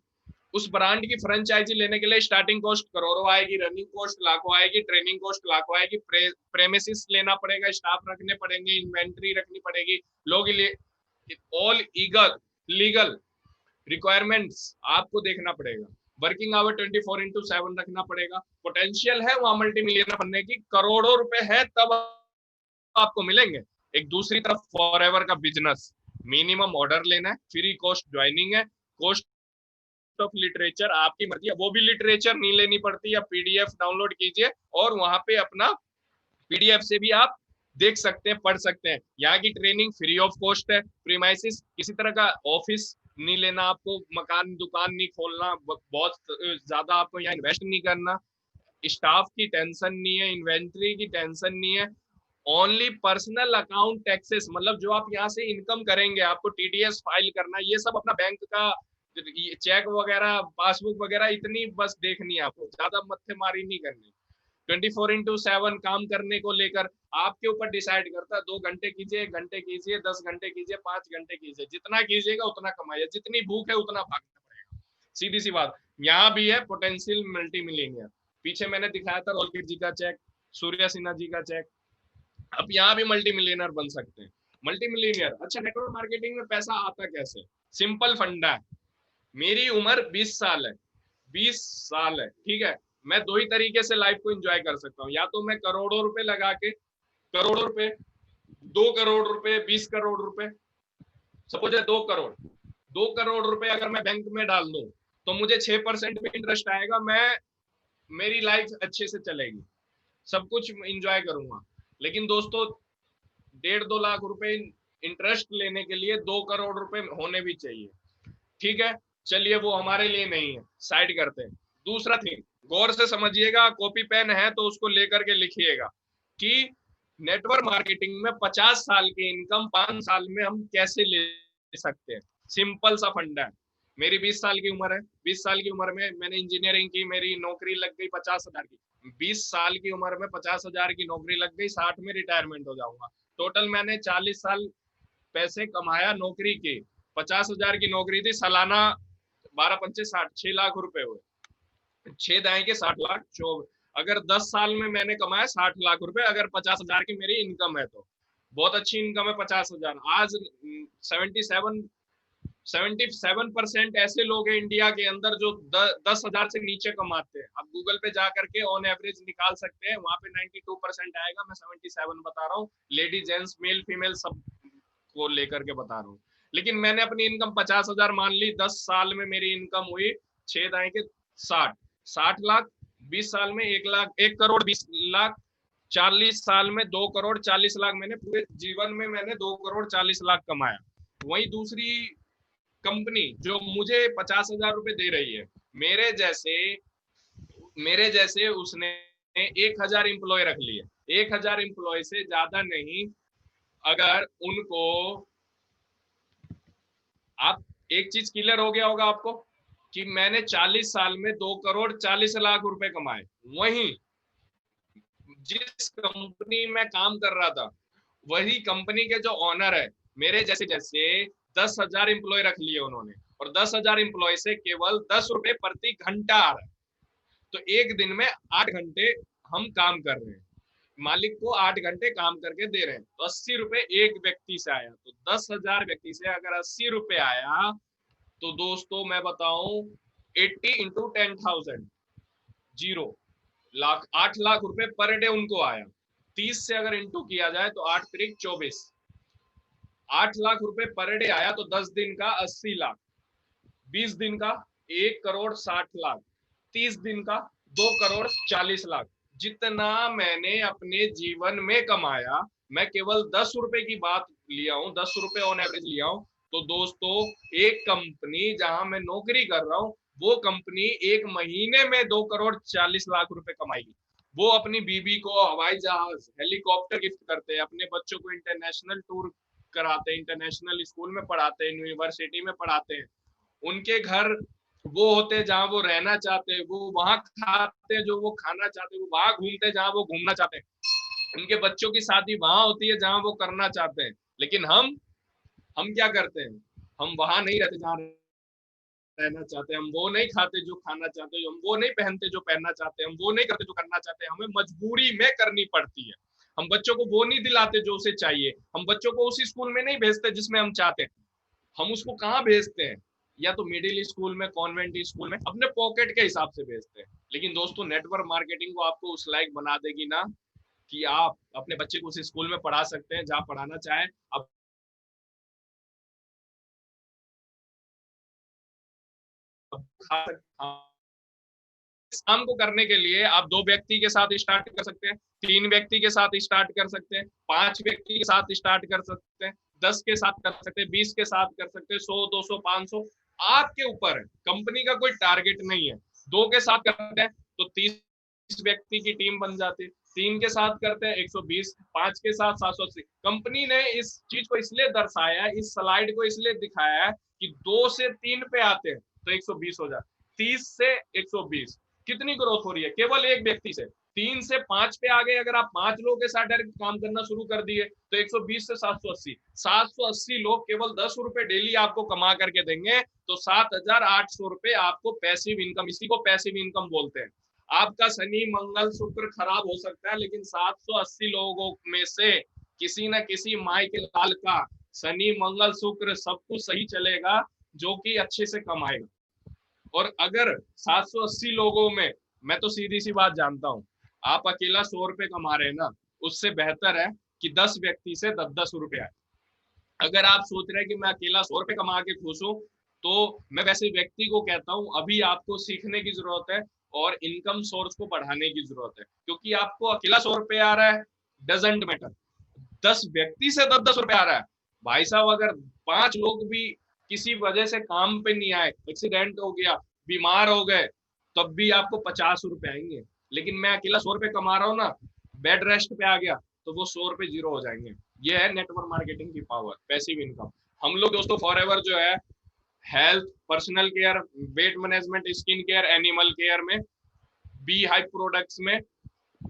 उस ब्रांड की फ्रेंचाइजी लेने के लिए स्टार्टिंग कॉस्ट करोड़ों आएगी, रनिंग कॉस्ट लाखों आएगी, ट्रेनिंग कॉस्ट लाखों आएगी, प्रेमिसिस लेना पड़ेगा, स्टाफ रखने पड़ेंगे, इन्वेंट्री रखनी पड़ेगी, लोग ऑल ईगल लीगल रिक्वायरमेंट्स आपको देखना पड़ेगा, वर्किंग आवर 24/7 रखना पड़ेगा। पोटेंशियल है वहां मल्टी मिलियनर बनने की, करोड़ों रुपए है तब आपको मिलेंगे। एक दूसरी तरफ फॉरएवर का बिजनेस, मिनिमम ऑर्डर लेना है, फ्री कॉस्ट ज्वाइनिंग है, कॉस्ट ऑफ लिटरेचर आपकी मर्जी है, वो भी लिटरेचर नहीं लेनी पड़ती, या पीडीएफ डाउनलोड कीजिए और वहां पे अपना पीडीएफ से भी आप देख सकते हैं, पढ़ सकते हैं। यहाँ की ट्रेनिंग फ्री ऑफ कॉस्ट है, प्रीमाइसिस किसी तरह का ऑफिस नहीं लेना आपको, मकान दुकान नहीं खोलना, बहुत ज्यादा आपको यहाँ इन्वेस्ट नहीं करना, स्टाफ की टेंशन नहीं है, इन्वेंट्री की टेंशन नहीं है, ओनली पर्सनल अकाउंट टैक्सेस, मतलब जो आप यहाँ से इनकम करेंगे आपको टीडीएस फाइल करना, ये सब अपना बैंक का चेक वगैरह, पासबुक वगैरह इतनी बस देखनी है आपको, ज्यादा मत्थेमारी नहीं करनी। 24/7 काम करने को लेकर आपके ऊपर डिसाइड करता है, 2 घंटे कीजिए, 1 घंटे कीजिए, 10 घंटे कीजिए, 5 घंटे कीजिए, जितना कीजिएगा उतना कमाइए, जितनी भूख है उतना भागना पड़ेगा, सीधी सी बात। यहाँ भी है पोटेंशियल मल्टी मिलियनियर, पीछे मैंने दिखाया था रोलकीट जी का चेक, सूर्य सिन्हा जी का चेक, अब यहाँ भी मल्टी मिलियनर बन सकते हैं, मल्टी मिलियनर। अच्छा, नेटवर्क मार्केटिंग में पैसा आता कैसे? सिंपल फंडा है, मेरी उम्र 20 साल है, 20 साल है, ठीक है, मैं दो ही तरीके से लाइफ को एंजॉय कर सकता हूँ, या तो मैं करोड़ों रुपए लगा के, करोड़ों रुपए, 2 करोड़ रुपए, 20 करोड़ रुपए, सपोज है 2 करोड़, 2 करोड़ रुपए अगर मैं बैंक में डाल दूं तो मुझे 6% पे इंटरेस्ट आएगा, मैं, मेरी लाइफ अच्छे से चलेगी, सब कुछ इंजॉय करूंगा। लेकिन दोस्तों 1.5-2 लाख रुपए इंटरेस्ट लेने के लिए 2 करोड़ रुपए होने भी चाहिए, ठीक है, चलिए वो हमारे लिए नहीं है, साइड करते हैं। दूसरा थिंग गौर से समझिएगा, कॉपी पेन है तो उसको लेकर के लिखिएगा कि नेटवर्क मार्केटिंग में 50 साल की इनकम 5 साल में हम कैसे ले सकते हैं। सिंपल सा फंडा है, मेरी 20 साल की उम्र है, 20 साल की उम्र में मैंने इंजीनियरिंग की, मेरी नौकरी लग गई 50,000 की, 20 साल की उम्र में 50,000 की नौकरी लग गई, 60 में रिटायरमेंट हो जाऊंगा, टोटल मैंने 40 साल पैसे कमाया नौकरी के, 50,000 की नौकरी थी, सालाना 12×5 = 60, 6 लाख रुपए हुए, 6 दाएं के 60 लाख, अगर 10 साल में मैंने कमाया 60 लाख रुपए, अगर 50,000 की मेरी इनकम है तो बहुत अच्छी इनकम है 50,000। आज 77% ऐसे लोग हैं इंडिया के अंदर जो 10,000 से नीचे कमाते हैं। आप गूगल पे जा करके ऑन एवरेज निकाल सकते हैं, वहां पे 92% आएगा, मैं 77 बता रहा हूँ, लेडी जेंट्स मेल फीमेल सब को लेकर के बता रहा हूँ। लेकिन मैंने अपनी इनकम 50,000 मान ली, 10 साल में मेरी इनकम हुई 6 दाएं के 60 लाख, 20 साल में 1 लाख, 1 करोड़ 20 लाख, 40 साल में 2 करोड़ 40 लाख, मैंने पूरे जीवन में मैंने 2 करोड़ 40 लाख कमाया। वही दूसरी कंपनी जो मुझे 50,000 रुपए दे रही है, मेरे जैसे उसने 1,000 एम्प्लॉय रख लिए, 1,000 एम्प्लॉय से ज्यादा नहीं। अगर उनको, आप एक चीज क्लियर हो गया होगा आपको कि मैंने 40 साल में 2 करोड़ 40 लाख रुपए कमाए। वहीं जिस कंपनी में काम कर रहा था, वही कंपनी के जो ऑनर है, मेरे जैसे जैसे 10,000 एम्प्लॉय रख लिए उन्होंने, और 10,000 एम्प्लॉय से केवल 10 रुपए प्रति घंटा आ रहा है। तो एक दिन में 8 घंटे हम काम कर रहे हैं, मालिक को 8 घंटे काम करके दे रहे हैं, तो 80 रुपए एक व्यक्ति से आया। तो 10,000 व्यक्ति से अगर 80 रुपए आया, तो दोस्तों मैं बताऊं 80 इंटू 10,000, 0 लाख, 8 लाख रुपए पर डे उनको आया। 30 से अगर इंटू किया जाए तो 8 त्रिक 24, 8 लाख रुपए पर डे आया। तो 10 दिन का 80 लाख, 20 दिन का 1 करोड़ 60 लाख, 30 दिन का 2 करोड़ 40 लाख। जितना मैंने अपने जीवन में कमाया, मैं केवल 10 रुपए की बात लिया हूं, 10 रुपए ऑन एवरेज लिया हूं। तो दोस्तों एक कंपनी जहां मैं नौकरी कर रहा हूं, वो कंपनी एक महीने में 2 करोड़ 40 लाख रुपए कमाएगी। वो अपनी बीबी को हवाई जहाज हेलीकॉप्टर गिफ्ट करते हैं, अपने बच्चों को इंटरनेशनल टूर कराते हैं, इंटरनेशनल स्कूल में पढ़ाते हैं, यूनिवर्सिटी में पढ़ाते हैं। उनके घर वो होते हैं जहां वो रहना चाहते हैं, वो वहां खाते हैं जो वो खाना चाहते हैं, वो वहां घूमते हैं जहां वो घूमना चाहते हैं। उनके बच्चों की शादी वहां होती है जहां वो करना चाहते हैं। लेकिन हम क्या करते हैं, हम वहां नहीं रहते जहां रहना चाहते हैं, हम वो नहीं खाते जो खाना चाहते हैं, हम वो नहीं पहनते जो पहनना चाहते हैं, हम वो नहीं करते जो करना चाहते हैं, हमें मजबूरी में करनी पड़ती है। हम बच्चों को वो नहीं दिलाते जो उसे चाहिए, हम बच्चों को उसी स्कूल में नहीं भेजते जिसमें हम चाहते हैं। हम उसको कहाँ भेजते हैं, या तो मिडिल स्कूल में, कॉन्वेंट स्कूल में, अपने पॉकेट के हिसाब से भेजते हैं। लेकिन दोस्तों नेटवर्क मार्केटिंग को आपको उस लायक बना देगी ना, कि आप अपने बच्चे को उस स्कूल में पढ़ा सकते हैं जहां पढ़ाना चाहें। अब इस काम को करने के लिए आप 2 व्यक्ति के साथ स्टार्ट कर सकते हैं, 3 व्यक्ति के साथ स्टार्ट कर सकते हैं, 5 व्यक्ति के साथ स्टार्ट कर सकते हैं, 10 के साथ कर सकते हैं, 20 के साथ कर सकते हैं, 100 200 500, आपके ऊपर है। कंपनी का कोई टारगेट नहीं है। 2 के साथ करते हैं तो 30 व्यक्ति की टीम बन जाती है, 3 के साथ करते हैं 120, 5 के साथ 780। कंपनी ने इस चीज को इसलिए दर्शाया, इस स्लाइड को इसलिए दिखाया है कि 2 से 3 पे आते हैं तो 120 हो जाए, 30 से 120, कितनी ग्रोथ हो रही है केवल एक व्यक्ति से। 3 से 5 पे आ गए, अगर आप 5 लोगों के साथ डायरेक्ट काम करना शुरू कर दिए तो 120 से 780, 780 लोग केवल 10 रुपए डेली आपको कमा करके देंगे, तो 7,800 रुपए आपको पैसिव इनकम, इसी को पैसिव इनकम बोलते हैं। आपका शनि मंगल शुक्र खराब हो सकता है, लेकिन 780 लोगों में से किसी न किसी माई के लाल का शनि मंगल शुक्र सब कुछ सही चलेगा, जो कि अच्छे से कमाएगा। और अगर 780 लोगों में, मैं तो सीधी सी बात जानता हूं, आप अकेला 100 रुपए कमा रहे हैं ना, उससे बेहतर है कि 10 व्यक्ति से 10-10 रुपए आए। अगर आप सोच रहे हैं कि मैं अकेला 100 रुपए कमा के खुश हूं, तो मैं वैसे व्यक्ति को कहता हूं अभी आपको सीखने की जरूरत है और इनकम सोर्स को बढ़ाने की जरूरत है। क्योंकि आपको अकेला 100 रुपए आ रहा है, डजेंट मैटर, 10 व्यक्ति से 10-10 रुपए आ रहा है, भाई साहब अगर 5 लोग भी किसी वजह से काम पे नहीं आए, एक्सीडेंट हो गया, बीमार हो गए, तब भी आपको 50 रुपए आएंगे। लेकिन मैं अकेला 100 रुपए कमा रहा हूँ ना, बेड रेस्ट पे आ गया, तो वो 100 रुपए जीरो हो जाएंगे। ये है नेटवर्क मार्केटिंग की पावर, पैसिव इनकम। हम लोग दोस्तों फॉरएवर जो है, health, personal care, weight management, skin care, animal care में, बी हाइप प्रोडक्ट्स में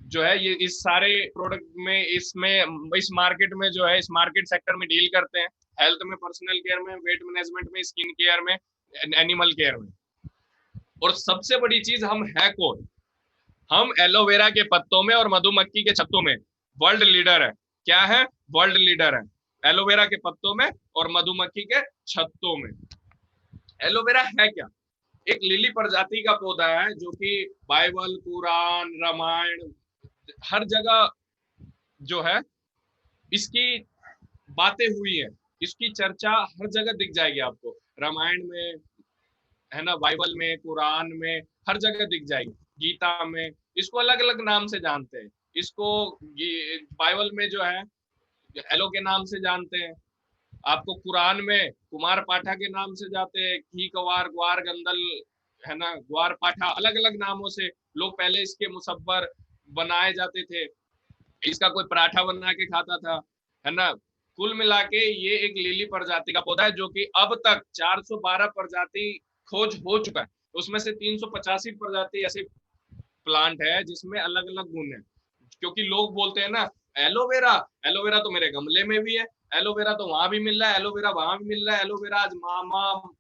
जो है, ये इस सारे प्रोडक्ट में, इसमें इस मार्केट में जो है, इस मार्केट सेक्टर में डील करते हैं। हेल्थ में, पर्सनल केयर में, वेट मैनेजमेंट में, स्किन केयर में, एनिमल केयर में। और सबसे बड़ी चीज, हम है कौन, हम एलोवेरा के पत्तों में और मधुमक्खी के छत्तों में वर्ल्ड लीडर है। क्या है, वर्ल्ड लीडर है, एलोवेरा के पत्तों में और मधुमक्खी के छत्तों में। एलोवेरा है क्या, एक लिली प्रजाति का पौधा है, जो कि बाइबल, कुरान, रामायण, हर जगह जो है इसकी बातें हुई है। इसकी चर्चा हर जगह दिख जाएगी आपको, रामायण में है ना, बाइबल में, कुरान में, हर जगह दिख जाएगी, गीता में। इसको अलग अलग नाम से जानते हैं। इसको बाइबल में जो है एलो के नाम से जानते हैं, आपको कुरान में कुमार पाठा के नाम से जाते हैं, घी कवार, ग्वार गंदल, है ना, ग्वार पाठा, अलग अलग नामों से लोग पहले इसके मुसब्बर बनाए जाते थे। इसका कोई पराठा बना के खाता था, है ना। कुल मिला के ये एक लिली प्रजाति का पौधा है जो कि अब तक 412 प्रजाति खोज हो चुका है। उसमें से 385 प्रजाति ऐसे प्लांट है जिसमें अलग अलग गुण है। क्योंकि लोग बोलते हैं ना, एलोवेरा, एलोवेरा तो मेरे गमले में भी है, एलोवेरा तो वहां भी मिल रहा है, एलोवेरा वहां भी मिल रहा है, एलोवेरा आज मामा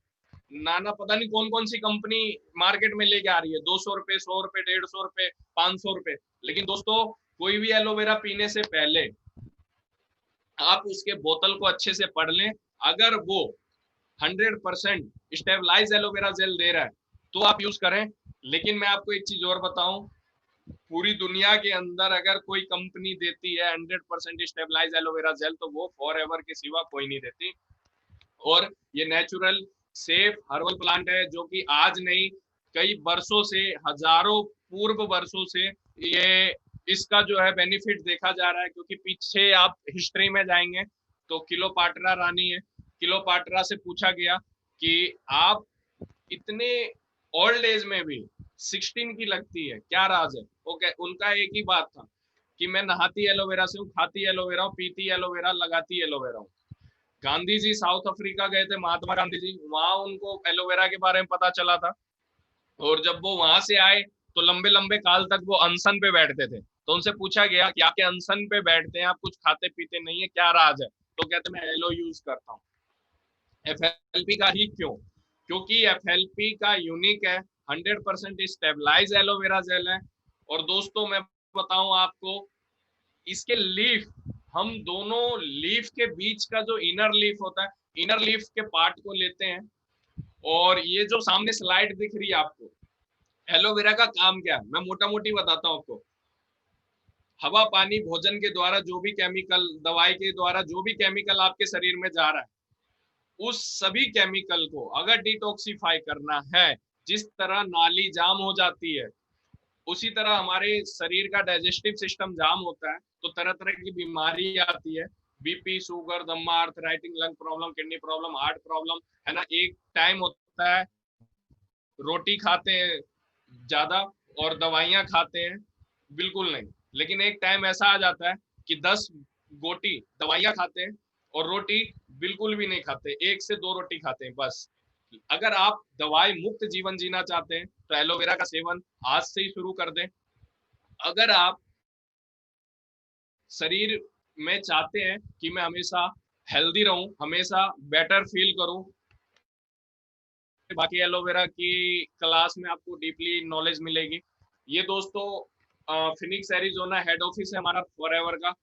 नाना पता नहीं कौन कौन सी कंपनी मार्केट में लेके आ रही है, 200 रुपए, 100 रुपए, 150 रुपए, 500 रुपए। लेकिन दोस्तों, कोई भी एलोवेरा पीने से पहले आप उसके बोतल को अच्छे से पढ़ लें। अगर वो 100% स्टेबलाइज एलोवेरा जेल दे रहा है तो आप यूज करें। लेकिन मैं आपको एक चीज और बताऊं, पूरी दुनिया के अंदर अगर कोई कंपनी देती है 100% स्टेबलाइज एलोवेरा जेल, तो वो फॉर एवर के सिवा कोई नहीं देती। और ये नेचुरल सेफ हर्बल प्लांट है जो कि आज नहीं, कई वर्षों से, हजारों पूर्व वर्षों से ये इसका जो है बेनिफिट देखा जा रहा है। क्योंकि पीछे आप हिस्ट्री में जाएंगे तो क्लियोपाट्रा रानी है, क्लियोपाट्रा से पूछा गया कि आप इतने ओल्ड एज में भी 16 की लगती है, क्या राज है। ओके, उनका एक ही बात था कि मैं नहाती एलोवेरा से हूँ, खाती एलोवेरा हूँ, पीती एलोवेरा, लगाती एलोवेरा हूँ। गांधी जी साउथ अफ्रीका गए थे, महात्मा गांधी जी, वहां उनको एलोवेरा के बारे में पता चला था। और जब वो वहां से आए तो लंबे लंबे काल तक वो अनशन पे बैठते थे। तो उनसे पूछा गया कि आपके अनशन पे बैठते हैं, आप कुछ खाते पीते नहीं है, क्या राज है। तो कहते मैं एलो यूज करता हूँ। एफएलपी का ही क्यों? क्योंकि एफएलपी का यूनिक है, 100% स्टेबलाइज एलोवेरा जेल है। और दोस्तों मैं बताऊं आपको, इसके लीफ, हम दोनों लीफ के बीच का जो इनर लीफ होता है, इनर लीफ के पार्ट को लेते हैं। और ये जो सामने स्लाइड दिख रही है आपको, एलोवेरा का काम क्या है मैं मोटा मोटी बताता हूँ आपको। हवा, पानी, भोजन के द्वारा जो भी केमिकल, दवाई के द्वारा जो भी केमिकल आपके शरीर में जा रहा है, उस सभी केमिकल को अगर डिटॉक्सिफाई करना है, जिस तरह नाली जाम हो जाती है उसी तरह हमारे शरीर का डाइजेस्टिव सिस्टम जाम होता है, तो तरह तरह की बीमारी आती है। बीपी, शुगर, दमा, arthritis, lung problem, kidney problem, heart problem, है ना। एक टाइम होता है रोटी खाते हैं ज्यादा और दवाइयां खाते हैं बिल्कुल नहीं। लेकिन एक टाइम ऐसा आ जाता है कि 10 गोटी दवाइयां खाते हैं और रोटी बिल्कुल भी नहीं खाते, 1 से 2 रोटी खाते हैं बस। अगर आप दवाई मुक्त जीवन जीना चाहते हैं तो एलोवेरा का सेवन आज से ही शुरू कर दें। अगर आप शरीर में चाहते हैं कि मैं हमेशा हेल्दी रहूं, हमेशा बेटर फील करूं, बाकी एलोवेरा की क्लास में आपको डीपली नॉलेज मिलेगी। ये दोस्तों फिनिक्स एरिजोना हेड ऑफिस है हमारा फॉरएवर का।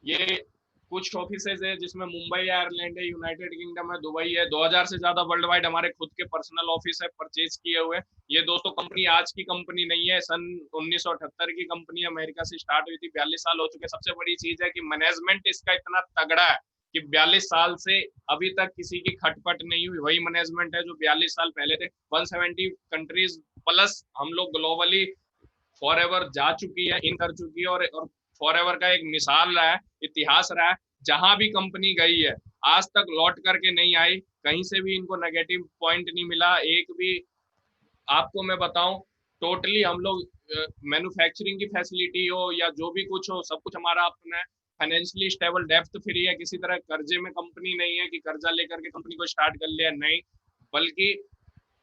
ये कुछ ऑफिसेज है जिसमें मुंबई, आयरलैंड है, यूनाइटेड किंगडम है, दुबई है। 2000 से ज्यादा वर्ल्ड वाइड हमारे खुद के पर्सनल ऑफिस है परचेज किए हुए। ये दोस्तों कंपनी आज की कंपनी नहीं है, सन 1978 की कंपनी, अमेरिका से स्टार्ट हुई थी, 42 साल हो चुके। सबसे बड़ी चीज है कि मैनेजमेंट इसका इतना तगड़ा है कि 42 साल से अभी तक किसी की खटपट नहीं हुई। वही मैनेजमेंट है जो 42 साल पहले थे। 170 कंट्रीज प्लस हम लोग ग्लोबली फॉर एवर जा चुकी है, इन कर चुकी है। और फॉर एवर का एक मिसाल रहा है, इतिहास रहा है। जहां भी कंपनी गई है आज तक लौट करके नहीं आई, कहीं से भी इनको नेगेटिव पॉइंट नहीं मिला एक भी। आपको मैं बताऊं, टोटली हम लोग मैन्युफैक्चरिंग की फैसिलिटी हो या जो भी कुछ हो, सब कुछ हमारा अपना है। फाइनेंशियली स्टेबल, डेप्थ फ्री है, किसी तरह कर्जे में कंपनी नहीं है कि कर्जा लेकर के कंपनी को स्टार्ट कर लिया, नहीं। बल्कि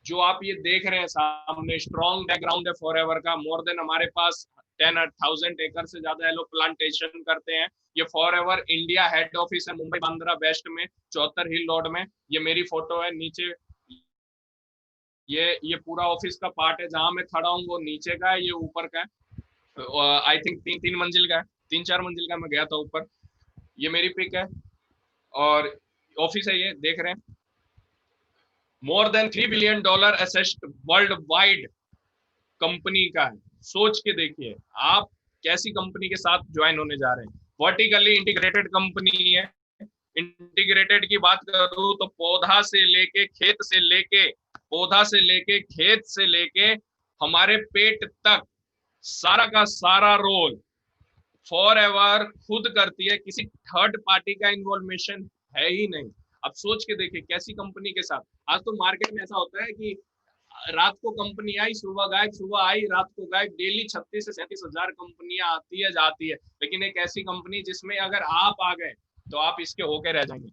जो आप ये देख रहे हैं सामने, स्ट्रॉन्ग बैकग्राउंड है फॉर एवर का। मोर देन हमारे पास 10,000 एकड़ से ज्यादा एलो प्लांटेशन करते हैं। ये for ever India head office है मुंबई बांद्रा वेस्ट में, 74 हिल रोड में। ये मेरी फोटो है नीचे। ये पूरा ऑफिस का पार्ट है, जहां मैं खड़ा हूँ वो नीचे का है, ये ऊपर का है। आई थिंक 3 मंजिल का है, 3-4 मंजिल का। मैं गया था ऊपर। ये मेरी पिक है और ऑफिस है, ये देख रहे हैं। More than $3 billion asset world wide company का है। सोच के देखिए आप कैसी कंपनी के साथ ज्वाइन होने जा रहे हैं। वर्टिकली इंटीग्रेटेड कंपनी है, इंटीग्रेटेड की बात करूं तो पौधा से लेके खेत से लेके, पौधा से लेके खेत से लेके हमारे पेट तक सारा का सारा रोल फॉर एवर खुद करती है, किसी थर्ड पार्टी का इन्वॉल्वेशन है ही नहीं। अब सोच के देखिए कैसी कंपनी के साथ। आज तो मार्केट में ऐसा होता है कि रात को कंपनी आई, सुबह गायब, सुबह आई, रात को गायब। डेली 36 से 37 हजार कंपनियां आती है जाती है, लेकिन एक ऐसी कंपनी जिसमें अगर आप आ गए तो आप इसके होके रह जाएंगे।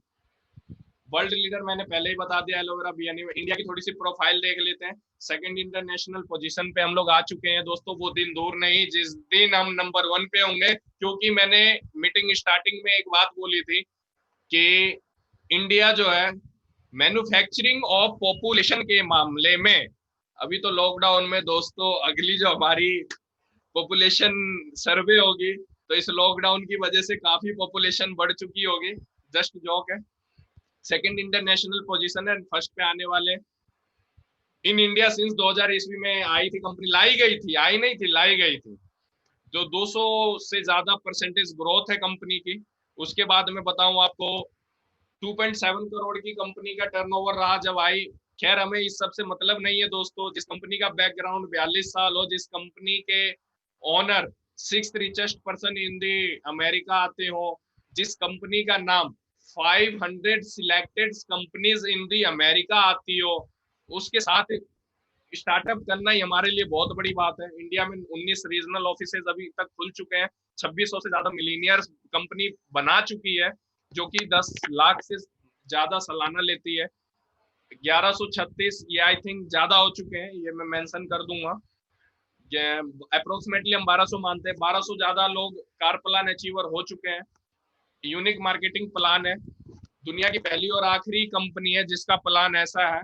वर्ल्ड लीडर मैंने पहले ही बता दिया एलोवेरा बी। इंडिया की थोड़ी सी प्रोफाइल देख लेते हैं। सेकंड इंटरनेशनल पोजीशन पे हम लोग आ चुके हैं दोस्तों। वो दिन दूर नहीं जिस दिन हम नंबर 1 पे होंगे, क्योंकि मैंने मीटिंग स्टार्टिंग में एक बात बोली थी कि इंडिया जो है मैन्युफैक्चरिंग ऑफ पॉपुलेशन के मामले में, अभी तो लॉकडाउन में दोस्तों अगली जो हमारी पॉपुलेशन सर्वे होगी तो इस लॉकडाउन की वजह से काफी पॉपुलेशन बढ़ चुकी होगी, जस्ट जोक है। सेकंड इंटरनेशनल पोजीशन है, फर्स्ट पे आने वाले इन इंडिया सिंस 2000 ईस्वी में आई थी कंपनी, लाई गई थी, आई नहीं थी, लाई गई थी। जो 200 से ज्यादा परसेंटेज ग्रोथ है कंपनी की। उसके बाद में बताऊं आपको 2.7 करोड़ की कंपनी का टर्नओवर रहा जब आई। खैर हमें इस सब से मतलब नहीं है दोस्तों। जिस कंपनी का बैकग्राउंड 42 साल हो, जिस कंपनी के owner 6th richest person in the America आते हो, जिस कंपनी का नाम 500 selected companies in the America आती हो, उसके साथ स्टार्टअप करना ही हमारे लिए बहुत बड़ी बात है। इंडिया में 19 रीजनल ऑफिसेज अभी तक खुल चुके हैं। 2600 से ज्यादा मिलीनियर्स कंपनी बना चुकी है, जो कि 10 लाख से ज्यादा सालाना लेती है। 1136 ये आई थिंक ज्यादा हो चुके हैं, ये मैं मेंशन कर दूंगा। अप्रोक्सीमेटली हम 1200 मानते हैं, 1200 ज्यादा लोग कार प्लान अचीवर हो चुके हैं। यूनिक मार्केटिंग प्लान है, दुनिया की पहली और आखिरी कंपनी है जिसका प्लान ऐसा है।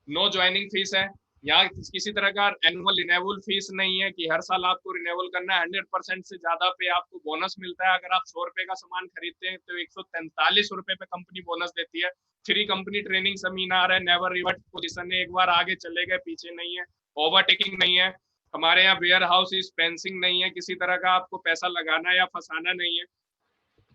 नो ज्वाइनिंग फीस है, यहाँ किसी तरह का एनुअल रिन्यूअल फीस नहीं है कि हर साल आपको रिन्यूअल करना है। 100% से ज्यादा पे आपको बोनस मिलता है। अगर आप 100 रुपए का सामान खरीदते हैं तो 143 रुपए पे कंपनी बोनस देती है। फ्री कंपनी ट्रेनिंग सेमिनार है, नेवर रिवर्ट पोजीशन है, एक बार आगे चले गए पीछे नहीं है, ओवरटेकिंग नहीं है। हमारे यहाँ वेयर हाउस स्पेंसिंग नहीं है, किसी तरह का आपको पैसा लगाना या फंसाना नहीं है।